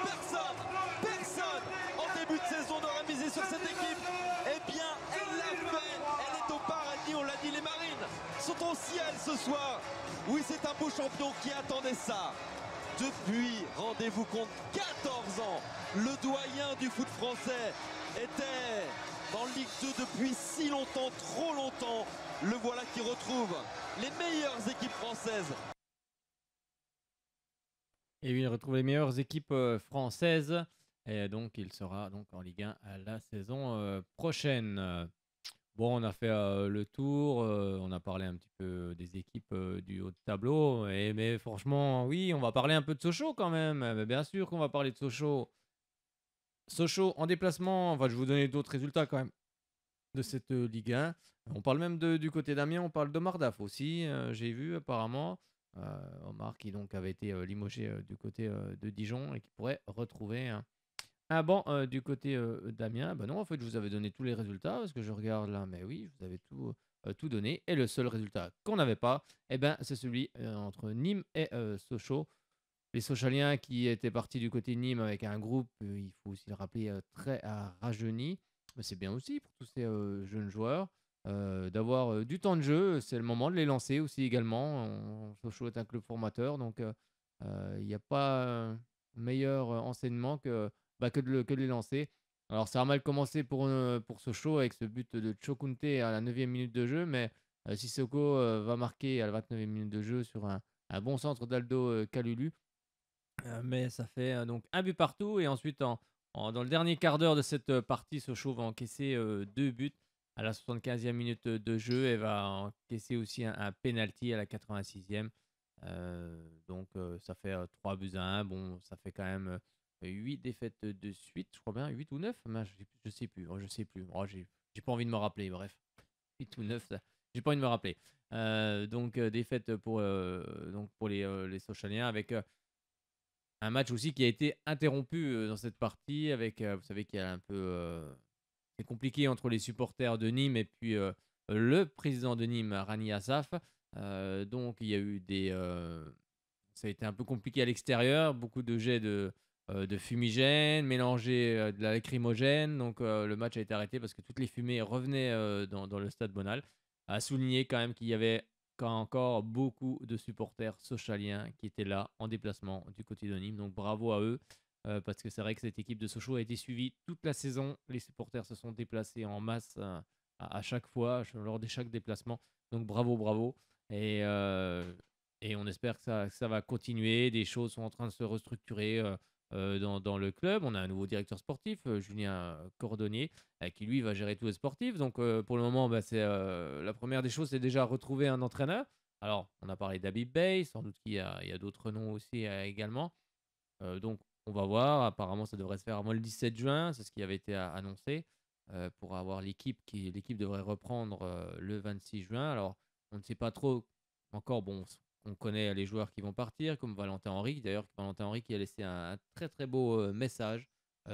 Speaker 18: Personne en début de saison n'aurait misé sur cette équipe. Eh bien, elle l'a fait. Elle est au paradis, on l'a dit, les Marines sont au ciel ce soir. Oui, c'est un beau champion qui attendait ça. Depuis, rendez-vous compte, 14 ans, le doyen du foot français était dans Ligue 2 depuis si longtemps, trop longtemps. Le voilà qui retrouve les meilleures équipes françaises.
Speaker 2: Et il retrouve les meilleures équipes françaises. Et donc, il sera donc en Ligue 1 à la saison prochaine. Bon, on a fait le tour. On a parlé un petit peu des équipes du haut de tableau. Mais franchement, oui, on va parler un peu de Sochaux quand même. Mais bien sûr qu'on va parler de Sochaux. Sochaux en déplacement. Enfin, je vais vous donner d'autres résultats quand même de cette Ligue 1. On parle même du côté d'Amiens. On parle d'Omar Daf aussi. J'ai vu apparemment. Omar qui donc avait été limogé du côté de Dijon et qui pourrait retrouver un banc du côté d'Amiens. Ben non, en fait, je vous avais donné tous les résultats parce que je regarde là, mais oui, je vous avais tout donné. Et le seul résultat qu'on n'avait pas, c'est celui entre Nîmes et Sochaux. Les Sochaliens qui étaient partis du côté de Nîmes avec un groupe, il faut aussi le rappeler, très rajeuni. Mais c'est bien aussi pour tous ces jeunes joueurs. D'avoir du temps de jeu, c'est le moment de les lancer aussi également. Sochaux est un club formateur, donc il n'y a pas meilleur enseignement que de les lancer. Alors ça a mal commencé pour Sochaux avec ce but de Chokunte à la 9e minute de jeu, mais Sissoko va marquer à la 29e minute de jeu sur un bon centre d'Aldo Kalulu. Mais ça fait donc un but partout et ensuite dans le dernier quart d'heure de cette partie, Sochaux va encaisser 2 buts. À la 75e minute de jeu, elle va encaisser aussi un penalty à la 86e. Donc ça fait 3 buts à 1. Bon, ça fait quand même 8 défaites de suite, je crois bien, 8 ou 9. Je sais plus. J'ai pas envie de me rappeler, bref. 8 ou 9, j'ai pas envie de me rappeler. Donc défaite pour les Sochaliens avec un match aussi qui a été interrompu dans cette partie avec, vous savez qu'il y a un peu... c'est compliqué entre les supporters de Nîmes et puis le président de Nîmes, Rani Assaf. Donc il y a eu ça a été un peu compliqué à l'extérieur, beaucoup de jets de de fumigène, mélangé de la lacrymogène. Donc le match a été arrêté parce que toutes les fumées revenaient dans le stade Bonal. À souligner quand même qu'il y avait encore beaucoup de supporters sochaliens qui étaient là en déplacement du côté de Nîmes. Donc bravo à eux. Parce que c'est vrai que cette équipe de Sochaux a été suivie toute la saison. Les supporters se sont déplacés en masse à chaque fois, lors de chaque déplacement. Donc bravo. Et on espère que ça va continuer. Des choses sont en train de se restructurer dans le club. On a un nouveau directeur sportif, Julien Cordonnier, qui lui va gérer tous les sportifs. Donc pour le moment, la première des choses, c'est déjà retrouver un entraîneur. Alors, on a parlé d'Habib Bey, sans doute qu'il y a d'autres noms aussi également. Donc, on va voir. Apparemment, ça devrait se faire avant le 17 juin. C'est ce qui avait été annoncé pour avoir l'équipe. L'équipe devrait reprendre le 26 juin. Alors, on ne sait pas trop encore. Bon, on connaît les joueurs qui vont partir, comme Valentin Henry. D'ailleurs, Valentin Henry qui a laissé un très très beau message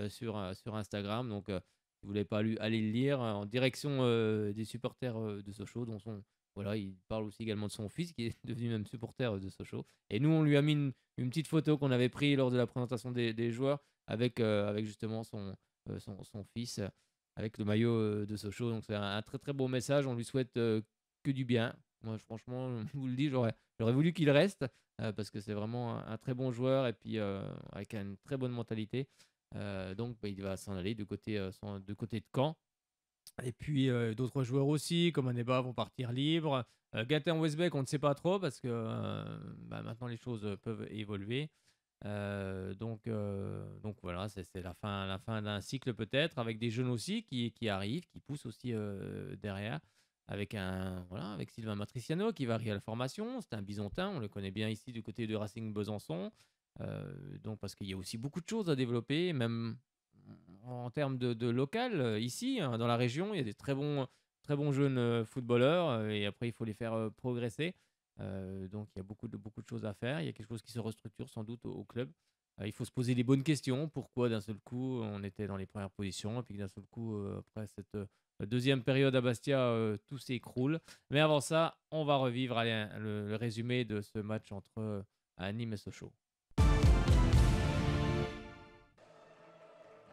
Speaker 2: sur Instagram. Donc, si vous ne l'avez pas lu, allez le lire en direction des supporters de Sochaux, dont voilà, il parle aussi également de son fils qui est devenu même supporter de Sochaux. Et nous, on lui a mis une petite photo qu'on avait prise lors de la présentation des joueurs avec justement son fils avec le maillot de Sochaux. Donc c'est un très très beau message. On lui souhaite que du bien. Moi, franchement, je vous le dis, j'aurais voulu qu'il reste parce que c'est vraiment un très bon joueur et puis avec une très bonne mentalité. Donc il va s'en aller de côté de Caen. Et puis d'autres joueurs aussi, comme Aneba, vont partir libres. Gaëtan Westbeck, on ne sait pas trop parce que maintenant les choses peuvent évoluer. Donc voilà, c'est la fin d'un cycle peut-être, avec des jeunes aussi qui arrivent, qui poussent aussi derrière. Avec Sylvain Matriciano qui varie à la formation. C'est un Bisontin, on le connaît bien ici du côté de Racing Besançon. Donc parce qu'il y a aussi beaucoup de choses à développer, même en termes de local, ici, dans la région, il y a des très bons jeunes footballeurs et après, il faut les faire progresser. Donc, il y a beaucoup de choses à faire. Il y a quelque chose qui se restructure sans doute au club. Il faut se poser les bonnes questions. Pourquoi d'un seul coup, on était dans les premières positions et puis d'un seul coup, après cette deuxième période à Bastia, tout s'écroule. Mais avant ça, on va revivre le résumé de ce match entre Nîmes et Sochaux.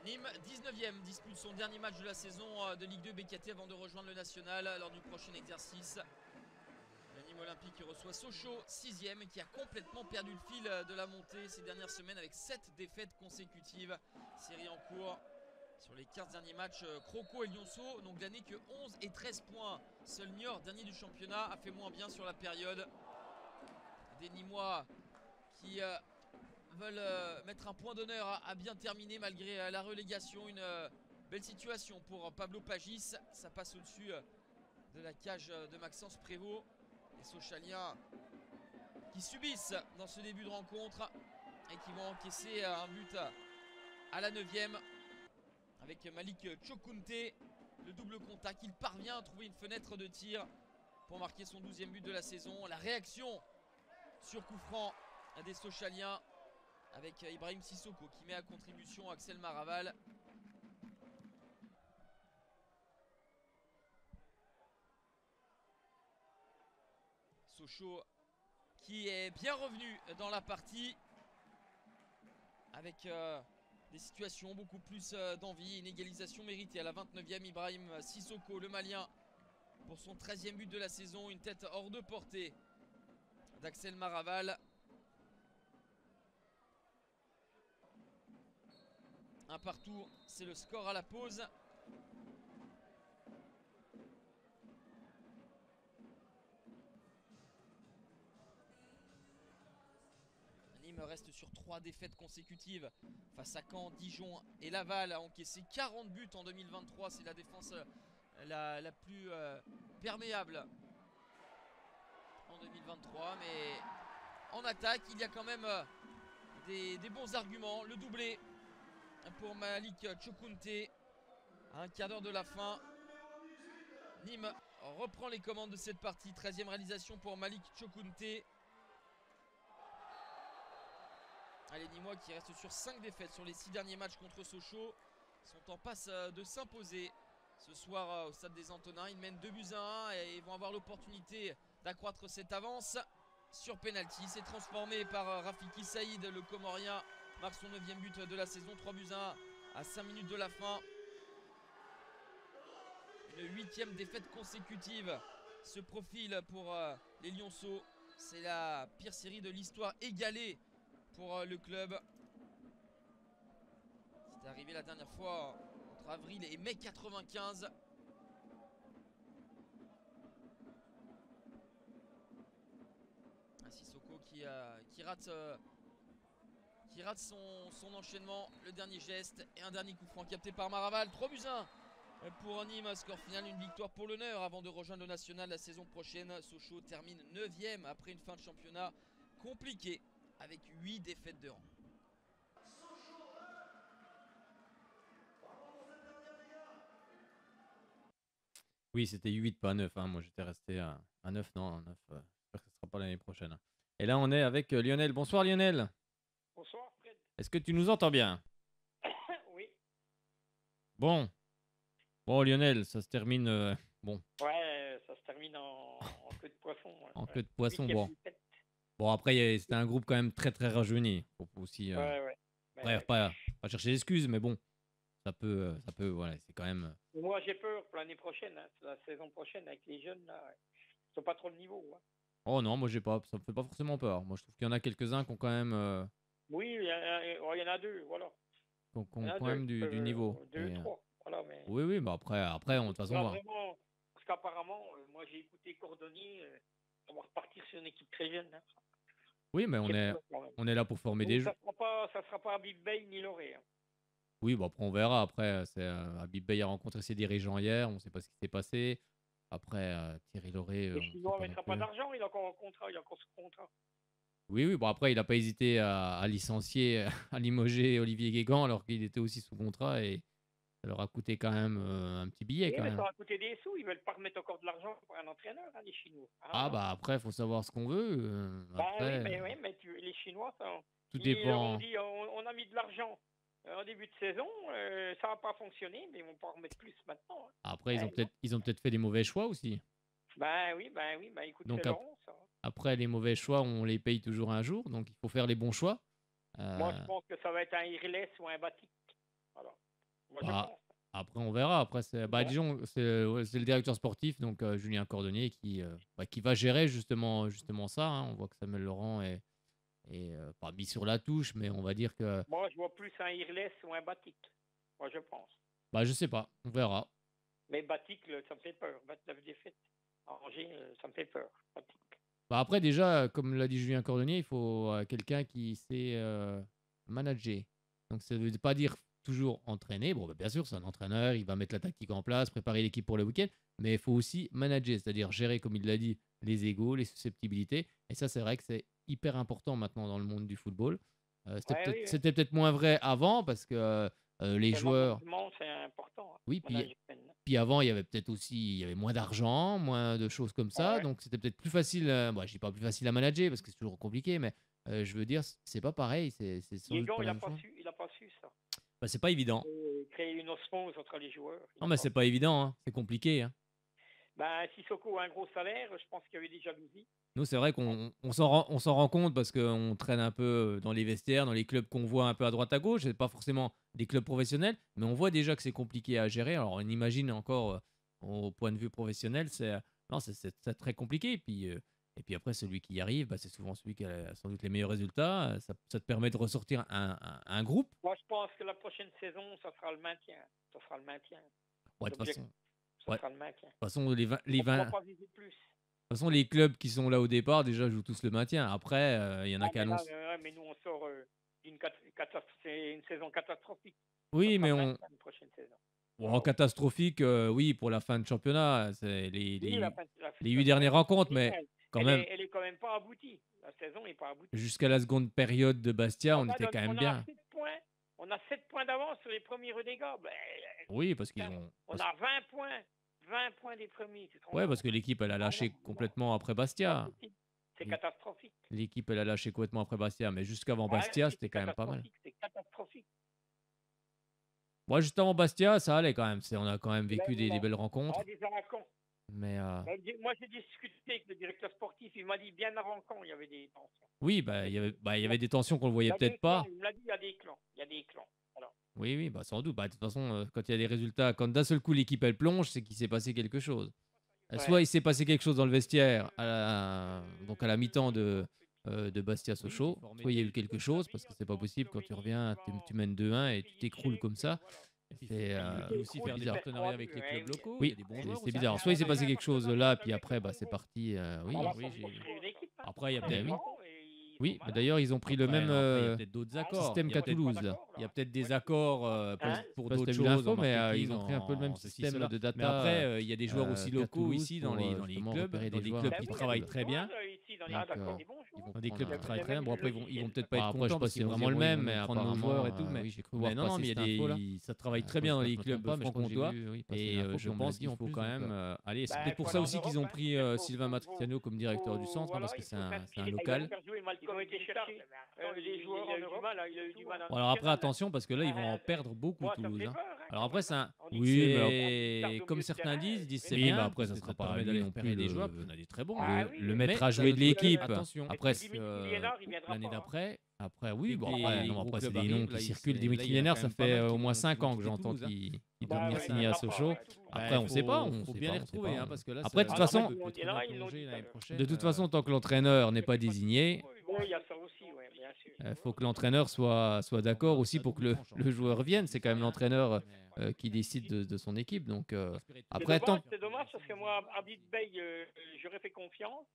Speaker 21: Nîmes, 19e, dispute son dernier match de la saison de Ligue 2 BKT avant de rejoindre le National lors du prochain exercice. Le Nîmes Olympique reçoit Sochaux, 6e, qui a complètement perdu le fil de la montée ces dernières semaines avec 7 défaites consécutives. Série en cours sur les 15 derniers matchs. Croco et Lyonceau n'ont gagné que 11 et 13 points. Seul Niort, dernier du championnat, a fait moins bien sur la période. Des Nîmois qui veulent mettre un point d'honneur à bien terminer malgré la relégation. Une belle situation pour Pablo Pagis. Ça passe au-dessus de la cage de Maxence Prévost. Les Sochaliens qui subissent dans ce début de rencontre et qui vont encaisser un but à la 9e avec Malik Chokounté. Le double contact, il parvient à trouver une fenêtre de tir pour marquer son 12e but de la saison. La réaction sur coup franc des Sochaliens avec Ibrahim Sissoko qui met à contribution Axel Maraval. Sochaux qui est bien revenu dans la partie avec des situations beaucoup plus d'envie. Une égalisation méritée à la 29e. Ibrahim Sissoko, le Malien, pour son 13e but de la saison. Une tête hors de portée d'Axel Maraval. Un partout, c'est le score à la pause. Nîmes reste sur 3 défaites consécutives face à Caen, Dijon et Laval. A encaissé 40 buts en 2023. C'est la défense la plus perméable en 2023. Mais en attaque, il y a quand même des bons arguments. Le doublé pour Malik Chokounté à un quart d'heure de la fin. Nîmes reprend les commandes de cette partie. 13e réalisation pour Malik Chokounté. Les Nîmois qui restent sur 5 défaites sur les 6 derniers matchs contre Sochaux sont en passe de s'imposer ce soir au stade des Antonins. Ils mènent 2-1 et ils vont avoir l'opportunité d'accroître cette avance sur penalty. C'est transformé par Rafiki Saïd, le Comorien, marque son 9e but de la saison, 3-1 à 5 minutes de la fin. Une 8e défaite consécutive se profile pour les Lionceaux. C'est la pire série de l'histoire égalée pour le club. C'était arrivé la dernière fois entre avril et mai 95. Sissoko qui rate son enchaînement, le dernier geste et un dernier coup franc capté par Maraval. 3-1 pour Nîmes, score final, une victoire pour l'honneur avant de rejoindre le national la saison prochaine. Sochaux termine 9e après une fin de championnat compliquée avec 8 défaites de rang.
Speaker 2: Oui, c'était 8, pas 9. Hein. Moi, j'étais resté à 9. Non, 9. J'espère que ce ne sera pas l'année prochaine. Et là, on est avec Lionel. Bonsoir, Lionel.
Speaker 1: Bonsoir, Fred.
Speaker 2: Est-ce que tu nous entends bien?
Speaker 1: Oui.
Speaker 2: Bon. Bon, Lionel, ça se termine... bon.
Speaker 1: Ouais, ça se termine en queue de poisson. Ouais.
Speaker 2: En queue de poisson, bon.
Speaker 1: Défaite.
Speaker 2: Bon, après, c'était un groupe quand même très, très rajeuni. Faut aussi...
Speaker 1: Ouais.
Speaker 2: Bref, pas chercher d'excuses, mais bon. Ça peut, voilà, c'est quand même...
Speaker 1: Moi, j'ai peur pour l'année prochaine, hein, la saison prochaine, avec les jeunes, là, ils sont pas trop de niveau. Hein.
Speaker 2: Oh non, moi, ça me fait pas forcément peur. Moi, je trouve qu'il y en a quelques-uns qui ont quand même...
Speaker 1: Oui, il y en a deux, voilà.
Speaker 2: Qui ont quand même du niveau.
Speaker 1: Deux, trois, voilà. Mais...
Speaker 2: Oui, bah après, de toute façon...
Speaker 1: Vraiment, parce qu'apparemment, moi, j'ai écouté Cordonnier, on va repartir sur une équipe très jeune. Hein.
Speaker 2: Oui, mais on est là pour former des joueurs.
Speaker 1: Ça sera pas Habib Bey ni Loré. Hein.
Speaker 2: Oui, bon, après on verra. Après, Habib Bey a rencontré ses dirigeants hier, on ne sait pas ce qui s'est passé. Après, Thierry Lauré...
Speaker 1: Le Chinois ne mettra pas d'argent, il a encore un contrat, il a encore ce contrat.
Speaker 2: Oui, bon après, il n'a pas hésité à licencier, à limoger Olivier Guégan alors qu'il était aussi sous contrat et ça leur a coûté quand même un petit billet.
Speaker 1: Oui,
Speaker 2: quand
Speaker 1: mais
Speaker 2: même.
Speaker 1: ça a coûté des sous, ils ne veulent pas remettre encore de l'argent pour un entraîneur, hein, les Chinois.
Speaker 2: Ah bah après, il faut savoir ce qu'on veut. Après,
Speaker 1: oui, mais les Chinois,
Speaker 2: tout dépend.
Speaker 1: On dit on a mis de l'argent en début de saison, ça n'a pas fonctionné, mais ils vont pas en remettre plus maintenant. Hein.
Speaker 2: Après, ils ont peut-être fait des mauvais choix aussi.
Speaker 1: Oui, écoute,
Speaker 2: donc,
Speaker 1: c'est Laurent, ça.
Speaker 2: Après, les mauvais choix, on les paye toujours un jour, donc il faut faire les bons choix.
Speaker 1: Moi, je pense que ça va être un Irles ou un Batik. Voilà. Moi, je pense.
Speaker 2: Après, on verra. Après, disons, c'est le directeur sportif, donc Julien Cordonnier, qui va gérer justement ça. Hein. On voit que Samuel Laurent est pas mis sur la touche, mais on va dire que...
Speaker 1: Moi, je vois plus un Irles ou un Batik. Moi, je pense.
Speaker 2: Je sais pas. On verra.
Speaker 1: Mais Batik, ça me fait peur. 29 défaites. Angers, ça me fait peur. Batik.
Speaker 2: Après, déjà, comme l'a dit Julien Cordonnier, il faut quelqu'un qui sait manager. Donc, ça ne veut pas dire toujours entraîner. Bon, bien sûr, c'est un entraîneur, il va mettre la tactique en place, préparer l'équipe pour le week-end, mais il faut aussi manager, c'est-à-dire gérer, comme il l'a dit, les égos, les susceptibilités. Et ça, c'est vrai que c'est hyper important maintenant dans le monde du football. C'était peut-être moins vrai avant parce que les joueurs...
Speaker 1: C'est important.
Speaker 2: Oui, puis avant, il y avait peut-être aussi moins d'argent, moins de choses comme ça. Donc, c'était peut-être plus facile. Je dis pas plus facile à manager parce que c'est toujours compliqué, mais je veux dire, c'est pas pareil.
Speaker 1: Guégan, il n'a pas su ça.
Speaker 2: C'est pas évident.
Speaker 1: Créer une osmose entre les joueurs.
Speaker 2: Non, mais c'est pas évident. Hein. C'est compliqué. Hein.
Speaker 1: Sissoko a un gros salaire. Je pense qu'il y avait des jalousies.
Speaker 2: Nous, c'est vrai qu'on s'en rend compte parce qu'on traîne un peu dans les vestiaires, dans les clubs qu'on voit un peu à droite à gauche. C'est pas forcément des clubs professionnels, mais on voit déjà que c'est compliqué à gérer. Alors, on imagine encore au point de vue professionnel, c'est très compliqué. Et puis après, celui qui y arrive, c'est souvent celui qui a sans doute les meilleurs résultats. Ça te permet de ressortir un groupe.
Speaker 1: Moi, je pense que la prochaine saison, ça sera le maintien.
Speaker 2: Ouais, de toute façon,
Speaker 1: sera le maintien.
Speaker 2: De toute façon, les 20...
Speaker 1: On va pas viser plus.
Speaker 2: De toute façon, les clubs qui sont là au départ, déjà, jouent tous le maintien. Après, il y en a qui annoncent...
Speaker 1: mais nous, on sort une saison catastrophique.
Speaker 2: Oui, mais
Speaker 1: on... prochaine saison.
Speaker 2: Bon, catastrophique, oui, pour la fin de championnat. C'est les 8 dernières rencontres, mais quand même...
Speaker 1: Elle est quand même pas aboutie. La saison n'est pas aboutie.
Speaker 2: Jusqu'à la seconde période de Bastia, on était quand même bien.
Speaker 1: On a 7 points d'avance sur les premiers renégats.
Speaker 2: Oui, parce qu'ils ont...
Speaker 1: On a 20 points. 20 points des premiers.
Speaker 2: Ouais, parce que l'équipe, elle a lâché complètement après Bastia.
Speaker 1: C'est catastrophique.
Speaker 2: L'équipe, elle a lâché complètement après Bastia, mais jusqu'avant Bastia, c'était quand même pas mal.
Speaker 1: C'est catastrophique.
Speaker 2: Moi, juste avant Bastia, ça allait quand même. On a quand même vécu des belles rencontres.
Speaker 1: Des Aracons.
Speaker 2: Mais
Speaker 1: Moi, j'ai discuté avec le directeur sportif. Il m'a dit bien avant quand il y avait des tensions.
Speaker 2: oui, il y avait des tensions qu'on ne voyait peut-être pas.
Speaker 1: Il me l'a dit, il y a des clans. Il y a des clans. Voilà.
Speaker 2: Oui, sans doute. De toute façon, quand il y a des résultats, quand d'un seul coup l'équipe elle plonge, c'est qu'il s'est passé quelque chose. Soit il s'est passé quelque chose dans le vestiaire, donc à la mi-temps de Bastia Sochaux, soit il y a eu quelque chose, parce que c'est pas possible quand tu reviens, tu mènes 2-1 et tu t'écroules comme ça. C'est
Speaker 4: aussi faire des partenariats avec les clubs locaux.
Speaker 2: Oui, c'est bizarre. Soit il s'est passé quelque chose là, puis après, c'est parti.
Speaker 4: Après, il y a peut-être.
Speaker 2: Oui, mais d'ailleurs, ils ont pris le même système qu'à Toulouse. Là.
Speaker 4: Il y a peut-être des accords pour d'autres
Speaker 2: choses,
Speaker 4: l'info,
Speaker 2: mais ils ont pris un peu le même système de data.
Speaker 4: Mais après, il y a des joueurs aussi locaux ici dans les clubs qui travaillent très bien.
Speaker 2: Dans des clubs qui travaillent très bien. Bon, après, ils vont peut-être pas être contents. Je sais pas si c'est vraiment le même, mais prendre nos joueurs et tout. Mais j'ai cru voir
Speaker 4: non, mais ça travaille très bien dans les clubs franc-comtois. Et je pense qu'il faut quand même aller. C'est peut-être pour ça aussi qu'ils ont pris Sylvain Matriciano comme directeur du centre, parce que c'est un local.
Speaker 2: Alors après, attention, parce que là, ils vont en perdre beaucoup, Toulouse. Alors après, c'est
Speaker 4: Oui, mais comme certains disent c'est bien.
Speaker 2: Mais après, ça sera pas
Speaker 4: d'aller non plus des joueurs, on a des très bons.
Speaker 2: Le mettre à jouer de l'équipe.
Speaker 4: Attention.
Speaker 2: Après,
Speaker 4: l'année d'après.
Speaker 2: Après, oui,
Speaker 4: après,
Speaker 2: c'est des noms qui circulent. Dimitri Lénard, ça fait au moins 5 ans que j'entends qu'il doit venir signer à Sochaux. Après, on ne sait pas.
Speaker 4: Il faut bien les retrouver.
Speaker 2: Après, de toute façon, tant que l'entraîneur n'est pas désigné,
Speaker 1: il y a ça aussi, bien sûr.
Speaker 2: Il faut que l'entraîneur soit d'accord aussi pour que le joueur vienne. C'est quand même l'entraîneur qui décide de son équipe. Donc, après,
Speaker 1: c'est dommage parce que moi, à Abid Bey, j'aurais fait confiance.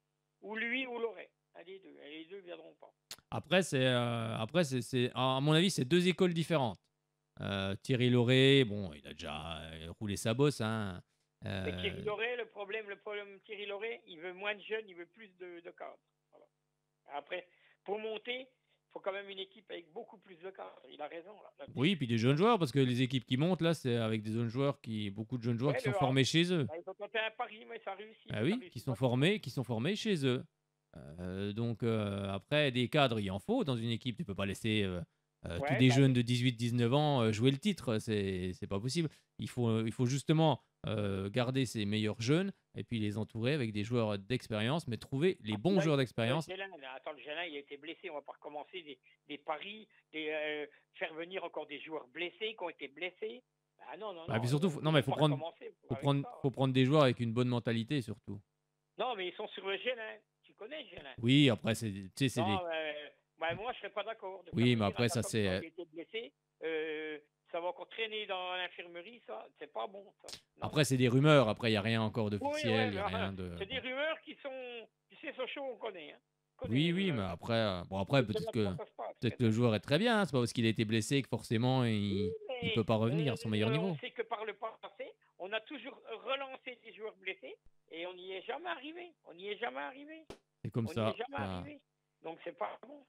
Speaker 1: Ou lui ou Loret. Les deux ne viendront pas.
Speaker 2: Après, à mon avis, c'est deux écoles différentes. Thierry Loret, bon, il a déjà roulé sa bosse. Hein.
Speaker 1: Mais Thierry Loret, le problème Thierry Loret, il veut moins de jeunes, il veut plus de cadres. Voilà. Après, pour monter, il faut quand même une équipe avec beaucoup plus de cadres. Il a raison. Là.
Speaker 2: Oui, puis des jeunes joueurs, parce que les équipes qui montent, là, c'est avec des jeunes joueurs beaucoup de jeunes joueurs qui sont formés chez eux.
Speaker 1: Ils ont tenté un pari, mais ça réussit.
Speaker 2: Ah oui, qui sont formés chez eux. Donc, après, des cadres, il en faut dans une équipe. Tu ne peux pas laisser tous des jeunes de 18-19 ans jouer le titre. C'est pas possible. Il faut justement garder ces meilleurs jeunes et puis les entourer avec des joueurs d'expérience, mais trouver les bons joueurs d'expérience.
Speaker 1: Le Gélin, il a été blessé. On va pas recommencer des paris, faire venir encore des joueurs blessés qui ont été blessés. Ah non.
Speaker 2: Puis surtout, il faut prendre des joueurs avec une bonne mentalité, surtout.
Speaker 1: Non, mais ils sont sur le Gélin. Tu connais le Gélin?
Speaker 2: Oui, après, c'est
Speaker 1: moi, je serais pas d'accord.
Speaker 2: Oui, mais après, ça, c'est...
Speaker 1: Il a été blessé. Ça va encore traîner dans l'infirmerie, ça. C'est pas bon, ça.
Speaker 2: Après, c'est des rumeurs. Après, il n'y a rien encore d'officiel.
Speaker 1: C'est des rumeurs qui sont... Tu sais, Sochaux, on connaît.
Speaker 2: Oui, mais après, peut-être que le joueur est très bien. C'est pas parce qu'il a été blessé que forcément, il ne peut pas revenir à son meilleur niveau.
Speaker 1: On sait que par le passé, on a toujours relancé des joueurs blessés et on n'y est jamais arrivé.
Speaker 2: C'est comme ça.
Speaker 1: Donc, c'est pas bon.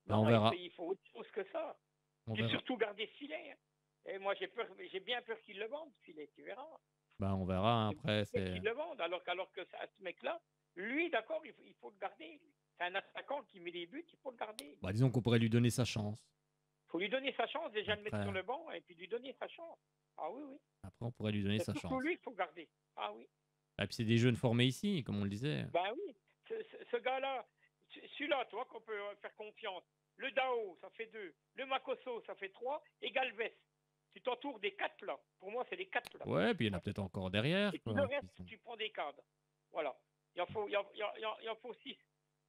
Speaker 2: On verra.
Speaker 1: Il faut autre chose que ça. Et surtout garder Filet. Et moi, j'ai bien peur qu'il le vende, Filet, tu verras.
Speaker 2: On verra. Après, c'est...
Speaker 1: Qu'il le vende, alors que ce mec-là, lui, d'accord, il faut le garder. C'est un attaquant qui met des buts, il faut le garder.
Speaker 2: Disons qu'on pourrait lui donner sa chance.
Speaker 1: Il faut lui donner sa chance, déjà le mettre sur le banc et puis lui donner sa chance. Ah oui.
Speaker 2: Après, on pourrait lui donner sa chance.
Speaker 1: C'est lui qu'il faut garder. Ah oui.
Speaker 2: Et puis, c'est des jeunes formés ici, comme on le disait.
Speaker 1: Oui. Ce gars-là, celui-là, toi, qu'on peut faire confiance. Le Dao, ça fait 2. Le Makosso, ça fait 3. Et Galvez. Tu t'entoures des 4 là. Pour moi, c'est les 4 là.
Speaker 2: Ouais, puis il y en a peut-être encore derrière.
Speaker 1: Et puis le reste, tu prends des cadres. Voilà. Il en faut 6.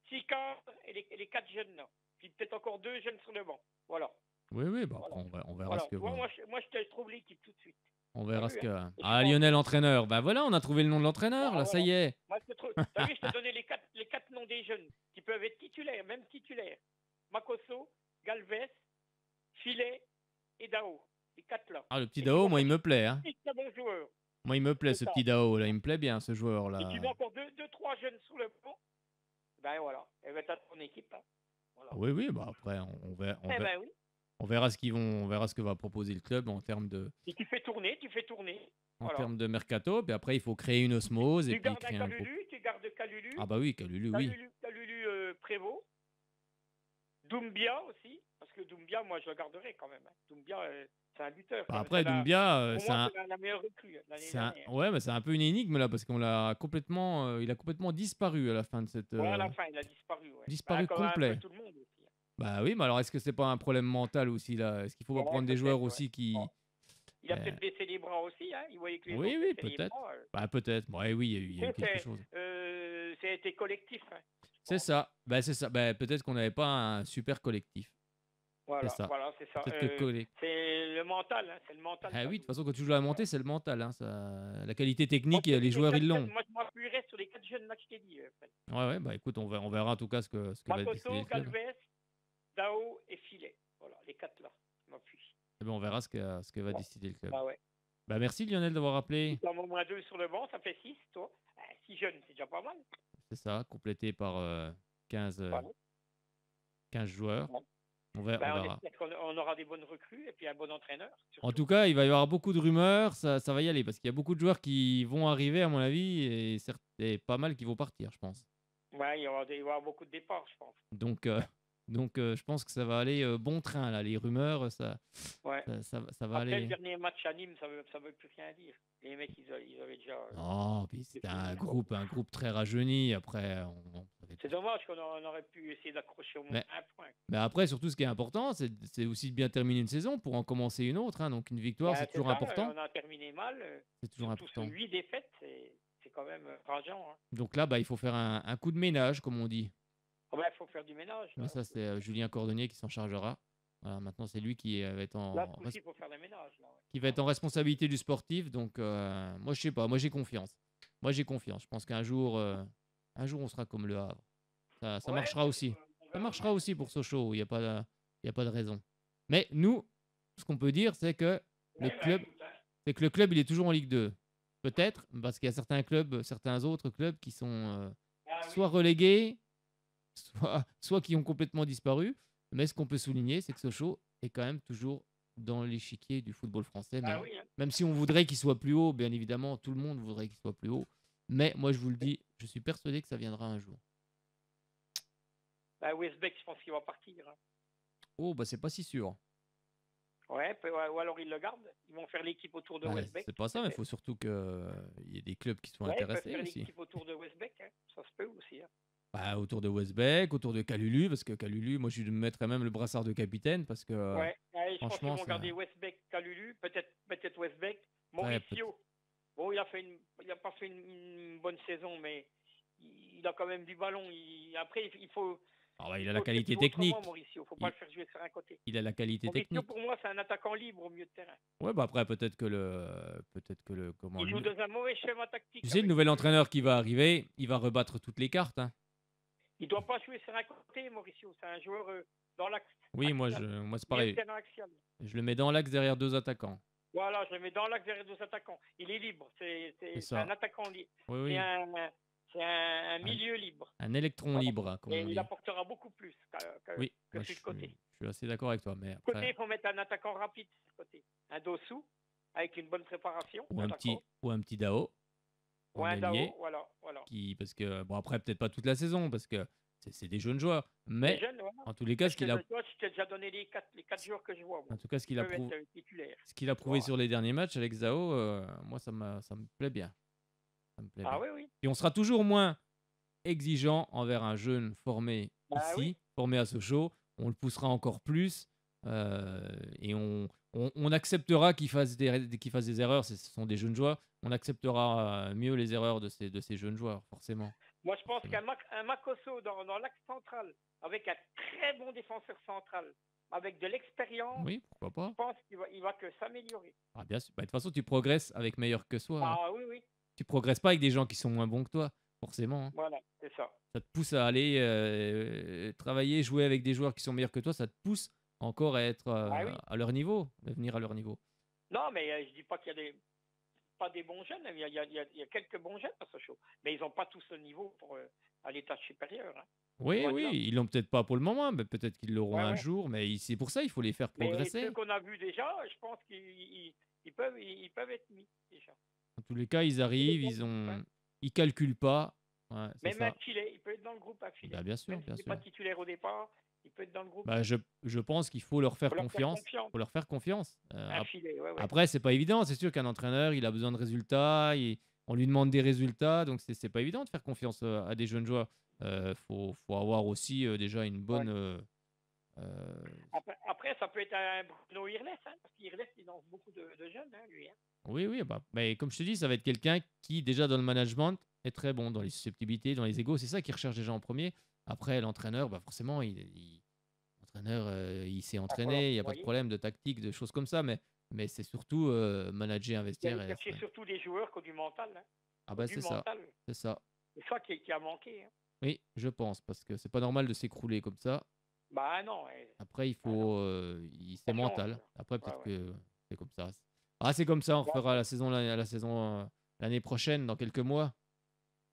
Speaker 1: 6 cadres et les 4 jeunes là. Puis peut-être encore 2 jeunes sur le banc. Voilà.
Speaker 2: Oui, voilà. On verra ce que...
Speaker 1: Moi, je te trouve l'équipe tout de suite.
Speaker 2: On verra ce que... Lionel, entraîneur. Voilà, on a trouvé le nom de l'entraîneur, là, ça y est.
Speaker 1: Moi, je t'ai donné les 4 noms des jeunes qui peuvent être titulaires, même titulaires. Makosso, Galvez, Filet et Dao. Les 4 là.
Speaker 2: Le petit Dao, moi, il me plaît. Hein.
Speaker 1: Très bon joueur.
Speaker 2: Moi, il me plaît, ce petit Dao, là. Il me plaît bien, ce joueur-là.
Speaker 1: Et tu mets encore 2-3 jeunes sur le banc. Voilà. Et t'as ton équipe. Hein. Voilà.
Speaker 2: Oui, après, on verra ce que va proposer le club en termes de...
Speaker 1: Et tu fais tourner.
Speaker 2: En termes de mercato, puis après, il faut créer une osmose. Tu
Speaker 1: gardes Calulu, tu gardes Calulu.
Speaker 2: Ah oui, Calulu, oui.
Speaker 1: Calulu Prévost. Doumbia aussi, parce que Doumbia, moi, je le garderai quand même. Doumbia, C'est un buteur.
Speaker 2: Après, Doumbia,
Speaker 1: c'est la meilleure recrue l'année dernière.
Speaker 2: Ouais, mais c'est un peu une énigme là, parce qu'on l'a complètement, il a complètement disparu à la fin de cette.
Speaker 1: Ouais, à la fin, il a disparu. Ouais.
Speaker 2: Disparu
Speaker 1: comme
Speaker 2: complet.
Speaker 1: Un peu tout le monde aussi.
Speaker 2: Bah oui, mais alors est-ce que c'est pas un problème mental aussi là? Est-ce qu'il faut pas prendre des joueurs aussi qui.
Speaker 1: Il a peut-être baissé les bras aussi, hein. Il voyait que les
Speaker 2: Oui,
Speaker 1: autres
Speaker 2: oui,
Speaker 1: baissaient les
Speaker 2: peut-être.
Speaker 1: bras.
Speaker 2: Bah peut-être. Ouais, oui, il y a eu quelque chose.
Speaker 1: Ça a été collectif. Hein,
Speaker 2: c'est ça. Bah c'est ça. Bah peut-être qu'on n'avait pas un super collectif.
Speaker 1: Voilà,
Speaker 2: c'est ça.
Speaker 1: Voilà, c'est ça. C'est le mental, hein, c'est le mental.
Speaker 2: Ah oui, de toute façon, quand tu joues à la montée, c'est le mental. Hein, la qualité technique, les joueurs, ils l'ont.
Speaker 1: Moi, je m'appuierais sur les 4 jeunes là que je t'ai dit.
Speaker 2: Ouais, bah écoute, on verra en tout cas ce que va décider le club.
Speaker 1: Galvez, Dao et Filet. Voilà, les 4 là, je m'appuie.
Speaker 2: Eh ben, on verra ce que va décider le club.
Speaker 1: Ah ouais.
Speaker 2: Bah merci Lionel d'avoir appelé.
Speaker 1: Tu as au moins 2 sur le banc, ça fait 6, toi. 6 jeunes, c'est déjà pas mal.
Speaker 2: C'est ça, complété par 15 joueurs. Ouais. On verra.
Speaker 1: On espère qu'on aura des bonnes recrues et puis un bon entraîneur. Surtout.
Speaker 2: En tout cas, il va y avoir beaucoup de rumeurs, ça va y aller, parce qu'il y a beaucoup de joueurs qui vont arriver à mon avis, et pas mal qui vont partir, je pense.
Speaker 1: Ouais, il va y avoir beaucoup de départs, je pense.
Speaker 2: Donc je pense que ça va aller bon train, là. Les rumeurs, ça va
Speaker 1: Après,
Speaker 2: aller.
Speaker 1: Le dernier match à Nîmes, ça veut plus rien dire. Les mecs, ils avaient déjà...
Speaker 2: Non, puis c'était un groupe très rajeuni. Après,
Speaker 1: c'est dommage qu'on aurait pu essayer d'accrocher au moins un point.
Speaker 2: Mais après, surtout, ce qui est important, c'est aussi de bien terminer une saison pour en commencer une autre. Hein. Donc une victoire, c'est toujours important.
Speaker 1: On a terminé mal.
Speaker 2: C'est toujours important.
Speaker 1: 8 défaites, c'est quand même rageant. Hein.
Speaker 2: Donc là, il faut faire un coup de ménage, comme on dit.
Speaker 1: Il faut faire du ménage.
Speaker 2: Mais ça, c'est Julien Cordonnier qui s'en chargera. Voilà, maintenant, c'est lui qui va être en...
Speaker 1: Là, aussi, il faut faire le ménage. Là,
Speaker 2: qui va être en responsabilité du sportif. Donc, moi, je sais pas. Moi, j'ai confiance. Je pense qu'un jour, on sera comme le Havre. Ça marchera aussi. Ça marchera aussi pour Sochaux. Il n'y a pas de raison. Mais nous, ce qu'on peut dire, c'est que le club, il est toujours en Ligue 2. Peut-être, parce qu'il y a certains autres clubs qui sont soit relégués, soit qui ont complètement disparu. Mais ce qu'on peut souligner, c'est que Sochaux est quand même toujours dans l'échiquier du football français. Même si on voudrait qu'il soit plus haut, bien évidemment, tout le monde voudrait qu'il soit plus haut. Mais moi, je vous le dis, je suis persuadé que ça viendra un jour.
Speaker 1: Westbeck, je pense qu'il va partir. Hein.
Speaker 2: Oh, c'est pas si sûr.
Speaker 1: Ouais, ou alors ils le gardent. Ils vont faire l'équipe autour de Westbeck.
Speaker 2: C'est pas ça, mais il faut surtout qu'il y ait des clubs qui soient intéressés
Speaker 1: ils peuvent
Speaker 2: aussi.
Speaker 1: Faire l'équipe autour de Westbeck, hein. Ça se peut aussi. Hein.
Speaker 2: Autour de Westbeck, autour de Calulu, parce que Calulu, moi je lui mettrais même le brassard de capitaine, parce que
Speaker 1: je pense qu'ils vont garder Westbeck, Calulu, peut-être Westbeck, Mauricio. Bon, il a pas fait une bonne saison, mais il a quand même du ballon. Après, il faut.
Speaker 2: Il a la qualité technique.
Speaker 1: Mauricio, faut pas le faire jouer sur un côté.
Speaker 2: Il a la qualité technique.
Speaker 1: Pour moi, c'est un attaquant libre au milieu de terrain.
Speaker 2: Ouais, après peut-être que le
Speaker 1: il joue dans un mauvais schéma tactique.
Speaker 2: Tu sais, le nouvel entraîneur qui va arriver, il va rebattre toutes les cartes. Hein.
Speaker 1: Il doit pas jouer sur un côté, Mauricio. C'est un joueur dans l'axe.
Speaker 2: Oui, moi c'est pareil. Je le mets dans l'axe derrière 2 attaquants.
Speaker 1: Voilà, je le mets dans l'axe derrière 2 attaquants. Il est libre. C'est un attaquant libre.
Speaker 2: Oui.
Speaker 1: C'est un milieu libre.
Speaker 2: Un électron libre, comme on dit.
Speaker 1: Il apportera beaucoup plus que sur le côté.
Speaker 2: Je suis assez d'accord avec toi. Mais après...
Speaker 1: Côté, il faut mettre un attaquant rapide sur le côté. Un Dossou, avec une bonne préparation.
Speaker 2: Ou un petit Dao.
Speaker 1: Ou un Dao, voilà.
Speaker 2: Parce que, après, peut-être pas toute la saison, parce que c'est des jeunes joueurs. Mais en tous les cas,
Speaker 1: je t'ai déjà donné les 4 joueurs que je vois.
Speaker 2: En tout cas, ce qu'il a prouvé sur les derniers matchs, Alex Dao, moi, ça me plaît bien.
Speaker 1: Oui.
Speaker 2: Et on sera toujours moins exigeant envers un jeune formé ici, formé à Sochaux. On le poussera encore plus et on acceptera qu'il fasse des erreurs. Ce sont des jeunes joueurs. On acceptera mieux les erreurs de ces jeunes joueurs, forcément.
Speaker 1: Moi, je pense qu'un Makosso dans l'axe central, avec un très bon défenseur central, avec de l'expérience,
Speaker 2: oui, pourquoi pas.
Speaker 1: Je pense qu'il va que s'améliorer.
Speaker 2: Bien sûr. De toute façon, tu progresses avec meilleur que soi.
Speaker 1: Oui.
Speaker 2: Tu progresses pas avec des gens qui sont moins bons que toi, forcément. Hein.
Speaker 1: Voilà, c'est ça.
Speaker 2: Ça te pousse à aller travailler, jouer avec des joueurs qui sont meilleurs que toi. Ça te pousse encore à être à leur niveau, à venir à leur niveau.
Speaker 1: Non, mais je dis pas qu'il y a pas des bons jeunes. Il y a quelques bons jeunes à Sochaux, mais ils n'ont pas tous le niveau pour à l'étage supérieur. Hein.
Speaker 2: Oui, ils l'ont peut-être pas pour le moment, mais peut-être qu'ils l'auront un jour. Mais c'est pour ça il faut les faire progresser.
Speaker 1: Mais ceux qu'on a vus déjà, je pense qu'ils peuvent être mis déjà.
Speaker 2: En tous les cas, ils arrivent, ils calculent pas.
Speaker 1: Même un filet, il peut être dans le groupe un filet.
Speaker 2: Bien sûr,
Speaker 1: Il n'est pas titulaire au départ, Il peut être dans le groupe.
Speaker 2: Bah, je pense qu'il faut leur faire confiance. Faut leur faire confiance. Après, c'est pas évident. C'est sûr qu'un entraîneur, il a besoin de résultats. On lui demande des résultats. Donc, c'est pas évident de faire confiance à des jeunes joueurs. Faut avoir aussi déjà une bonne...
Speaker 1: Après, ça peut être un Bruno Irles, hein, parce qu'Irles, il lance beaucoup de jeunes, hein, lui. Hein.
Speaker 2: Oui, mais comme je te dis, ça va être quelqu'un qui, déjà dans le management, est très bon dans les susceptibilités, dans les égos. C'est ça qu'il recherche déjà en premier. Après, l'entraîneur, forcément, l'entraîneur, il sait entraîner, il n'y a pas de problème de tactique, de choses comme ça, mais c'est surtout manager un vestiaire.
Speaker 1: C'est surtout des joueurs qui ont du mental. Hein.
Speaker 2: Ah bah c'est ça.
Speaker 1: C'est ça qui a manqué. Hein.
Speaker 2: Oui, je pense, parce que c'est pas normal de s'écrouler comme ça.
Speaker 1: Bah non.
Speaker 2: Après, il faut... c'est mental. Après, peut-être que c'est comme ça. Ah, c'est comme ça, on refera la saison l'année prochaine, dans quelques mois.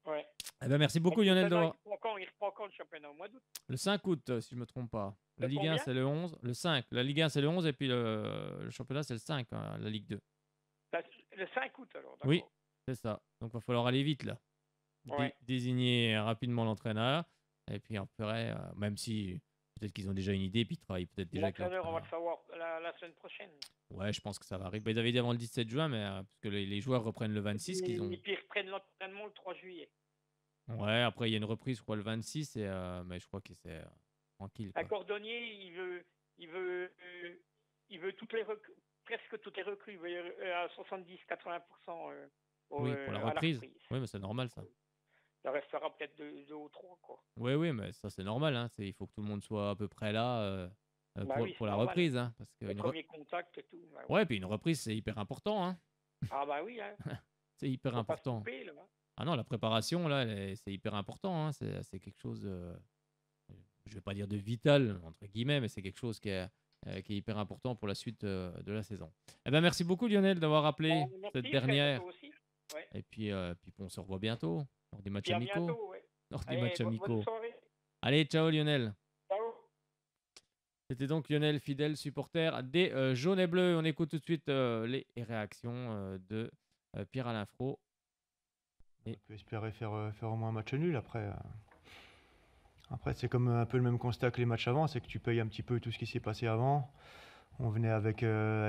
Speaker 1: Ouais.
Speaker 2: Eh ben, merci beaucoup, Lionel.
Speaker 1: Il reprend quand le championnat au mois d'août?
Speaker 2: Le 5 août, si je ne me trompe pas. La Ligue 1, c'est le 11. Le 5. La Ligue 1, c'est le 11. Et puis le championnat, c'est le 5, hein, la Ligue 2.
Speaker 1: Le 5 août, alors.
Speaker 2: Oui, c'est ça. Donc, il va falloir aller vite, là. Désigner rapidement l'entraîneur. Et puis, on ferait, même si peut-être qu'ils ont déjà une idée, puis ils travaillent peut-être déjà avec
Speaker 1: l'entraîneur. On va le savoir la semaine prochaine.
Speaker 2: Ouais, je pense que ça va arriver. Ils avaient dit avant le 17 juin, mais parce que les joueurs reprennent le 26.
Speaker 1: Et puis, ils reprennent l'entraînement le 3 juillet.
Speaker 2: Ouais, après, il y a une reprise, je crois, le 26, mais je crois que c'est tranquille.
Speaker 1: Un cordonnier, il veut presque toutes les recrues. Il veut à 70-80%.
Speaker 2: Oui, pour la reprise. Oui, mais c'est normal, ça.
Speaker 1: Ça restera peut-être 2 ou 3, quoi.
Speaker 2: Oui, mais ça, c'est normal. Hein. Il faut que tout le monde soit à peu près là pour la reprise. Hein, parce que
Speaker 1: le premier contact et tout. Bah,
Speaker 2: ouais, puis une reprise, c'est hyper important. Hein.
Speaker 1: Ah bah oui. Hein.
Speaker 2: C'est hyper important.
Speaker 1: Pas se couper, là.
Speaker 2: Ah non, la préparation, là, c'est hyper important. Hein. C'est quelque chose, je ne vais pas dire de vital, entre guillemets, mais c'est quelque chose qui est hyper important pour la suite de la saison. Eh ben, merci beaucoup, Lionel, d'avoir appelé cette dernière.
Speaker 1: Aussi. Ouais.
Speaker 2: Et puis, on se revoit bientôt lors des matchs amicaux.
Speaker 1: Bonne soirée.
Speaker 2: Allez, ciao, Lionel.
Speaker 1: Ciao.
Speaker 2: C'était donc Lionel, fidèle supporter des Jaunes et Bleus. On écoute tout de suite les réactions de Pierre-Alain Fro.
Speaker 5: On peut espérer faire au moins un match nul. Après, c'est comme un peu le même constat que les matchs avant, c'est que tu payes un petit peu tout ce qui s'est passé avant. On venait avec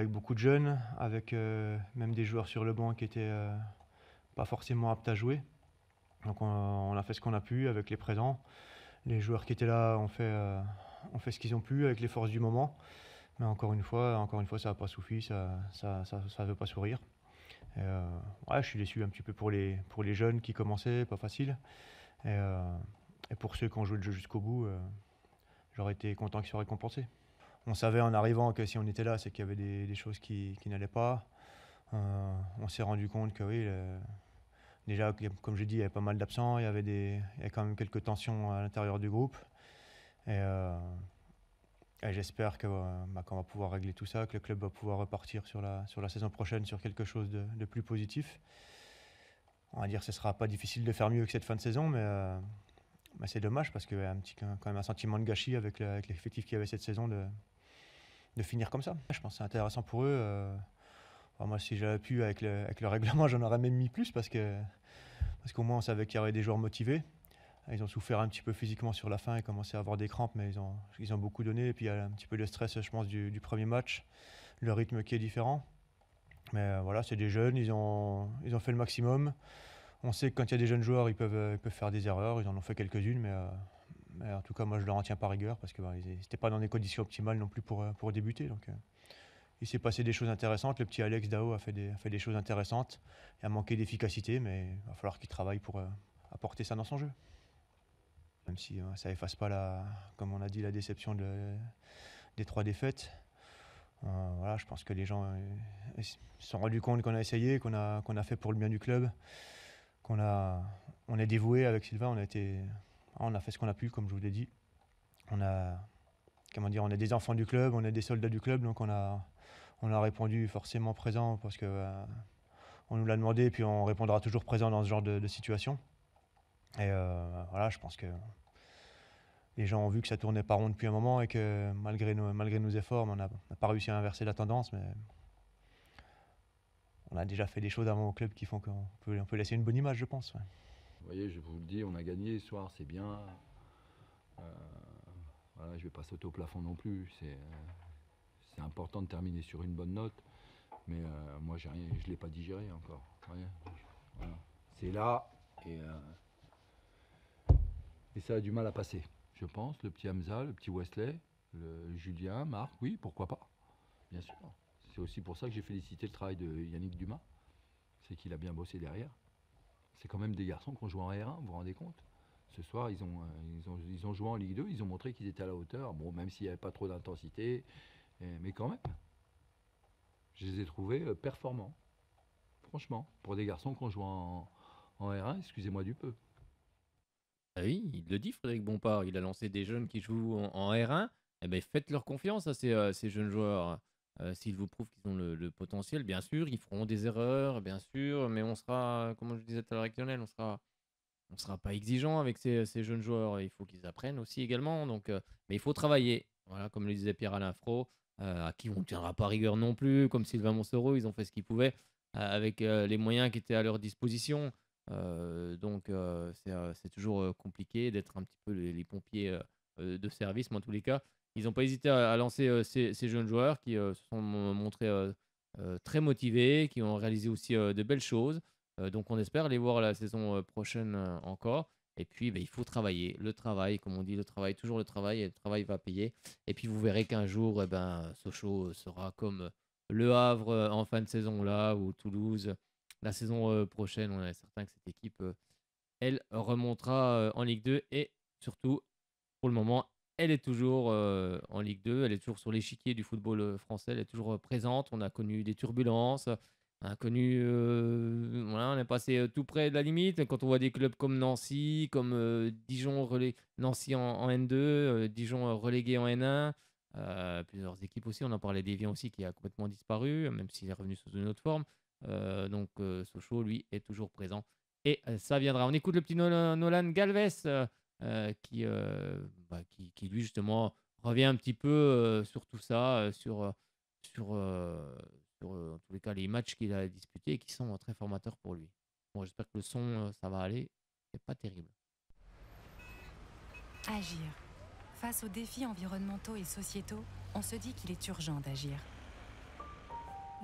Speaker 5: beaucoup de jeunes, avec même des joueurs sur le banc qui étaient pas forcément aptes à jouer. Donc on a fait ce qu'on a pu avec les présents. Les joueurs qui étaient là ont fait ce qu'ils ont pu avec les forces du moment. Mais encore une fois, ça n'a pas suffi, ça veut pas sourire. Je suis déçu un petit peu pour les jeunes qui commençaient, pas facile. Et pour ceux qui ont joué le jeu jusqu'au bout, j'aurais été content qu'ils soient récompensés. On savait en arrivant que si on était là, c'est qu'il y avait des choses qui n'allaient pas. On s'est rendu compte que oui, déjà, comme j'ai dit, il y avait pas mal d'absents, il y avait quand même quelques tensions à l'intérieur du groupe. Et j'espère qu'on va pouvoir régler tout ça, que le club va pouvoir repartir sur la saison prochaine sur quelque chose de plus positif. On va dire que ce ne sera pas difficile de faire mieux que cette fin de saison, mais c'est dommage parce qu'il y a quand même un sentiment de gâchis avec l'effectif qu'il y avait cette saison de finir comme ça. Je pense que c'est intéressant pour eux. Moi, si j'avais pu, avec le règlement, j'en aurais même mis plus parce qu'au moins on savait qu'il y avait des joueurs motivés. Ils ont souffert un petit peu physiquement sur la fin et commencé à avoir des crampes, mais ils ont beaucoup donné. Et puis il y a un petit peu de stress, je pense, du premier match, le rythme qui est différent. Mais voilà, c'est des jeunes, ils ont fait le maximum. On sait que quand il y a des jeunes joueurs, ils peuvent faire des erreurs. Ils en ont fait quelques-unes, mais en tout cas, moi, je ne leur en tiens pas rigueur parce qu'ils n'étaient pas dans des conditions optimales non plus pour débuter. Donc, il s'est passé des choses intéressantes. Le petit Alex Dao a fait des choses intéressantes. Il a manqué d'efficacité, mais il va falloir qu'il travaille pour apporter ça dans son jeu. Même si ça efface pas, comme on a dit, la déception des 3 défaites. Voilà, je pense que les gens se sont rendus compte qu'on a essayé, qu'on a fait pour le bien du club, on est dévoué avec Sylvain, on a fait ce qu'on a pu, comme je vous l'ai dit. On est des enfants du club, on est des soldats du club, donc on a répondu forcément présent parce que on nous l'a demandé, et puis on répondra toujours présent dans ce genre de situation. Et voilà, je pense que les gens ont vu que ça tournait pas rond depuis un moment et que malgré nos efforts, on n'a pas réussi à inverser la tendance, mais on a déjà fait des choses avant au club qui font qu'on peut laisser une bonne image, je pense. Ouais.
Speaker 22: Vous voyez, je vous le dis, on a gagné ce soir, c'est bien.
Speaker 13: voilà, je ne vais pas sauter au plafond non plus. C'est important de terminer sur une bonne note. Mais moi, je ne l'ai pas digéré encore. Ouais, voilà. C'est là et ça a du mal à passer, je pense. Le petit Hamza, le petit Wesley, le Julien, Marc, oui, pourquoi pas, bien sûr. C'est aussi pour ça que j'ai félicité le travail de Yannick Dumas. C'est qu'il a bien bossé derrière. C'est quand même des garçons qui ont joué en R1, vous vous rendez compte? Ce soir, ils ont joué en Ligue 2, ils ont montré qu'ils étaient à la hauteur. Bon, même s'il n'y avait pas trop d'intensité, mais quand même. Je les ai trouvés performants. Franchement, pour des garçons qui ont joué en R1, excusez-moi du peu.
Speaker 4: Ah oui, il le dit, Frédéric Bompard. Il a lancé des jeunes qui jouent en R1. Eh ben, faites leur confiance à ces jeunes joueurs. S'ils vous prouvent qu'ils ont le potentiel, bien sûr, ils feront des erreurs, bien sûr, mais on sera, comme je disais tout à l'heure avec Lionel, on sera pas exigeant avec ces jeunes joueurs. Il faut qu'ils apprennent aussi également. Donc, mais il faut travailler. Voilà, comme le disait Pierre-Alain Fro, à qui on ne tiendra pas rigueur non plus, comme Sylvain Moncereau, ils ont fait ce qu'ils pouvaient avec les moyens qui étaient à leur disposition. Donc, c'est toujours compliqué d'être un petit peu les pompiers de service, mais en tous les cas, ils n'ont pas hésité à lancer ces jeunes joueurs qui se sont montrés très motivés, qui ont réalisé aussi de belles choses. Donc, on espère les voir la saison prochaine encore. Et puis, il faut travailler. Le travail, comme on dit, toujours le travail, et le travail va payer. Et puis, vous verrez qu'un jour, Sochaux sera comme Le Havre en fin de saison là, ou Toulouse. La saison prochaine, on est certain que cette équipe, elle remontera en Ligue 2. Et surtout, pour le moment, elle est toujours en Ligue 2. Elle est toujours sur l'échiquier du football français. Elle est toujours présente. On a connu des turbulences. On a connu, on est passé tout près de la limite. Quand on voit des clubs comme Nancy, comme Dijon, Nancy en N2, Dijon relégué en N1, plusieurs équipes aussi. On en parlait d'Évian aussi qui a complètement disparu, même s'il est revenu sous une autre forme. Donc Sochaux, lui, est toujours présent. Et ça viendra. On écoute le petit Nolan Galvez qui lui, justement, revient un petit peu sur tout ça, sur en tous les cas les matchs qu'il a disputés et qui sont très formateurs pour lui. Bon, j'espère que le son, ça va aller. C'est pas terrible.
Speaker 3: Agir. Face aux défis environnementaux et sociétaux, on se dit qu'il est urgent d'agir.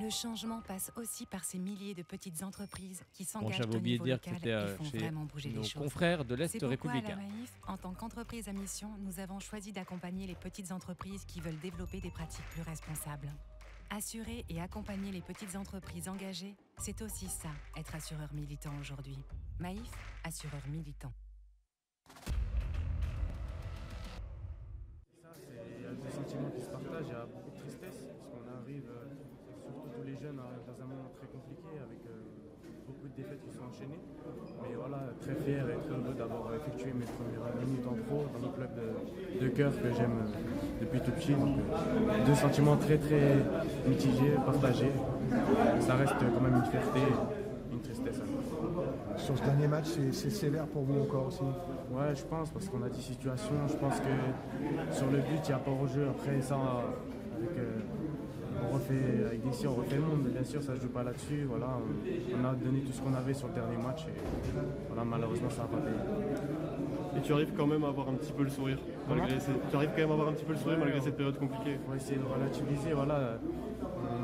Speaker 3: Le changement passe aussi par ces milliers de petites entreprises qui s'engagent au niveau local et font vraiment bouger les choses.
Speaker 4: Confrères de l'Est républicain.
Speaker 3: C'est pourquoi à la Maïf, en tant qu'entreprise à mission, nous avons choisi d'accompagner les petites entreprises qui veulent développer des pratiques plus responsables. Assurer et accompagner les petites entreprises engagées, c'est aussi ça, être assureur militant aujourd'hui. Maïf, assureur militant.
Speaker 22: Il y a des sentiments qui se partagent, il y a beaucoup de tristesse, parce qu'on arrive, surtout tous les jeunes, dans un moment très compliqué, avec beaucoup de défaites qui sont enchaînées. Mais voilà, très fier et très heureux d'avoir effectué mes premières minutes en pro dans mon club de cœur que j'aime depuis tout petit. Donc, deux sentiments très très mitigés, partagés. Ça reste quand même une fierté, une tristesse.
Speaker 23: Sur ce dernier match, c'est sévère pour vous encore aussi?
Speaker 22: Ouais, je pense, parce qu'on a des situations. Je pense que sur le but, il n'y a pas hors-jeu. Après, ça, on refait avec Dixie, on refait le monde. Bien sûr, ça ne se joue pas là-dessus. Voilà, on a donné tout ce qu'on avait sur le dernier match. Et voilà, malheureusement, ça n'a pas payé.
Speaker 24: Et tu arrives quand même à avoir un petit peu le sourire malgré cette période compliquée.
Speaker 22: On va essayer de relativiser. Voilà.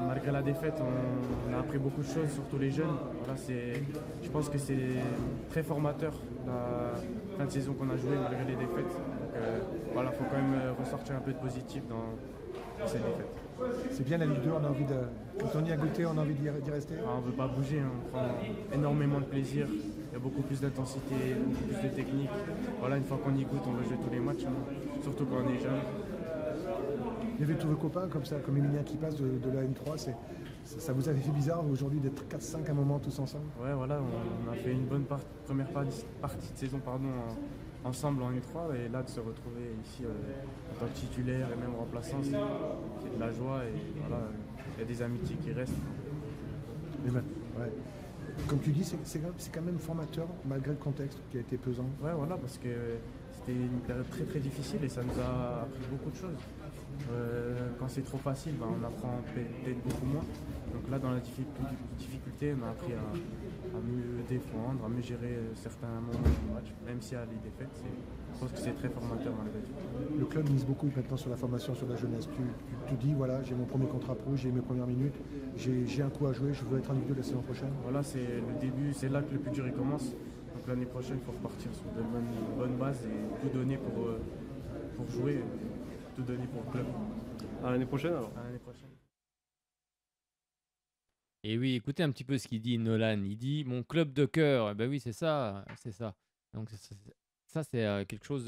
Speaker 22: Malgré la défaite, on a appris beaucoup de choses, surtout les jeunes. Voilà, je pense que c'est très formateur la fin de saison qu'on a joué malgré les défaites. Donc voilà, il faut quand même ressortir un peu de positif dans ces défaites.
Speaker 23: C'est bien la Ligue 2, on a envie quand on y a goûté, on a envie d'y rester.
Speaker 22: On ne veut pas bouger, on prend énormément de plaisir. Il y a beaucoup plus d'intensité, beaucoup plus de technique. Voilà, une fois qu'on y goûte, on veut jouer tous les matchs, surtout quand on est jeune.
Speaker 23: Il y avait tous vos copains comme ça, comme Emilien qui passe de la N3, ça vous avait fait bizarre aujourd'hui d'être 4-5 à un moment tous ensemble?
Speaker 22: Ouais, voilà, on a fait une bonne première partie de saison ensemble en N3, et là de se retrouver ici en tant que titulaire et même remplaçant, c'est de la joie, et voilà, il y a des amitiés qui restent.
Speaker 23: Ouais. Comme tu dis, c'est quand même formateur malgré le contexte qui a été pesant.
Speaker 22: Ouais, voilà, parce que c'était une période très très difficile et ça nous a appris beaucoup de choses. Quand c'est trop facile, on apprend peut-être beaucoup moins. Donc là, dans la difficulté, on a appris à mieux défendre, à mieux gérer certains moments du match, même s'il y a les défaites. Je pense que c'est très formateur malgré tout.
Speaker 23: Le club mise beaucoup maintenant sur la formation, sur la jeunesse. Tu dis, voilà, j'ai mon premier contrat pro, j'ai mes premières minutes, j'ai un coup à jouer, je veux être en Ligue 2 la saison prochaine.
Speaker 22: Voilà, c'est le début, c'est là que le plus dur il commence. Donc l'année prochaine, il faut repartir sur de bonnes bases et tout donner pour jouer, tout donner pour le club.
Speaker 24: À l'année prochaine alors.
Speaker 22: À l'année prochaine.
Speaker 4: Et oui, écoutez un petit peu ce qu'il dit Nolan. Il dit mon club de cœur. Eh ben oui, c'est ça, c'est ça. Donc ça, c'est quelque chose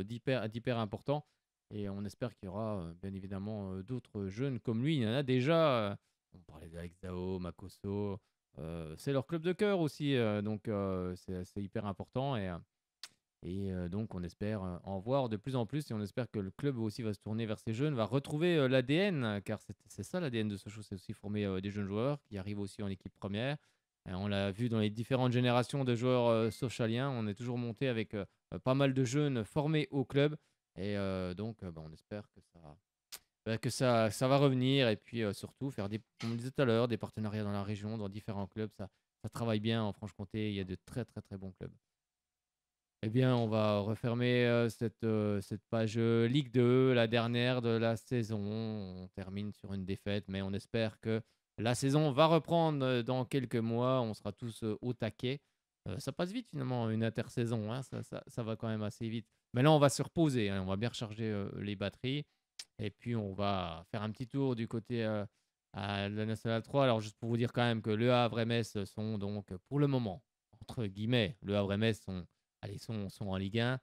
Speaker 4: d'hyper important. Et on espère qu'il y aura bien évidemment d'autres jeunes comme lui. Il y en a déjà. On parlait d'Alex Zao, Makosso. C'est leur club de cœur aussi. Donc c'est hyper important. Et donc, on espère en voir de plus en plus et on espère que le club aussi va se tourner vers ces jeunes, va retrouver l'ADN, car c'est ça l'ADN de Sochaux, c'est aussi former des jeunes joueurs qui arrivent aussi en équipe première. On l'a vu dans les différentes générations de joueurs sochaliens, on est toujours monté avec pas mal de jeunes formés au club et donc on espère que ça va revenir et puis surtout faire comme on disait tout à l'heure, des partenariats dans la région, dans différents clubs. Ça travaille bien en Franche-Comté, il y a de très très très bons clubs. Eh bien, on va refermer cette page Ligue 2, la dernière de la saison. On termine sur une défaite, mais on espère que la saison va reprendre dans quelques mois. On sera tous au taquet. Ça passe vite finalement, une intersaison. Hein, ça va quand même assez vite. Mais là, on va se reposer. Hein, on va bien recharger les batteries. Et puis, on va faire un petit tour du côté à la Nationale 3. Alors, juste pour vous dire quand même que Le Havre et Metz sont donc, pour le moment, entre guillemets, Le Havre et Metz sont en Ligue 1,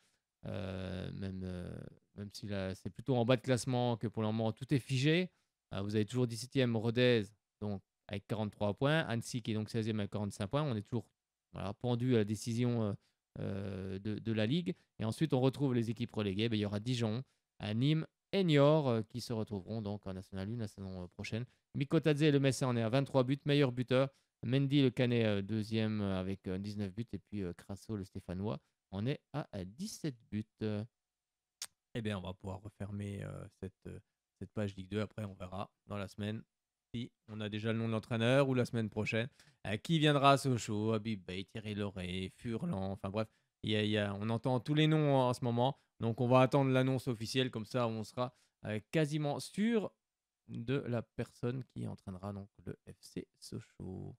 Speaker 4: même si là, c'est plutôt en bas de classement que pour le moment tout est figé. Vous avez toujours 17e Rodez donc, avec 43 points, Annecy qui est donc 16e avec 45 points. On est toujours pendu à la décision de la Ligue. Et ensuite, on retrouve les équipes reléguées. Il y aura Dijon, Nîmes et Niort qui se retrouveront donc en National 1 la saison prochaine. Mikotadze le Messin en est à 23 buts, meilleur buteur. Mendy le Canet deuxième avec 19 buts et puis Crasso le Stéphanois on est à 17 buts. Eh bien, on va pouvoir refermer cette page Ligue 2. Après, on verra dans la semaine si on a déjà le nom de l'entraîneur ou la semaine prochaine. Qui viendra à Sochaux, Habib Bey, Thierry Loret, Furlan. Enfin bref, on entend tous les noms en ce moment. Donc, on va attendre l'annonce officielle. Comme ça, on sera quasiment sûr de la personne qui entraînera donc le FC Sochaux.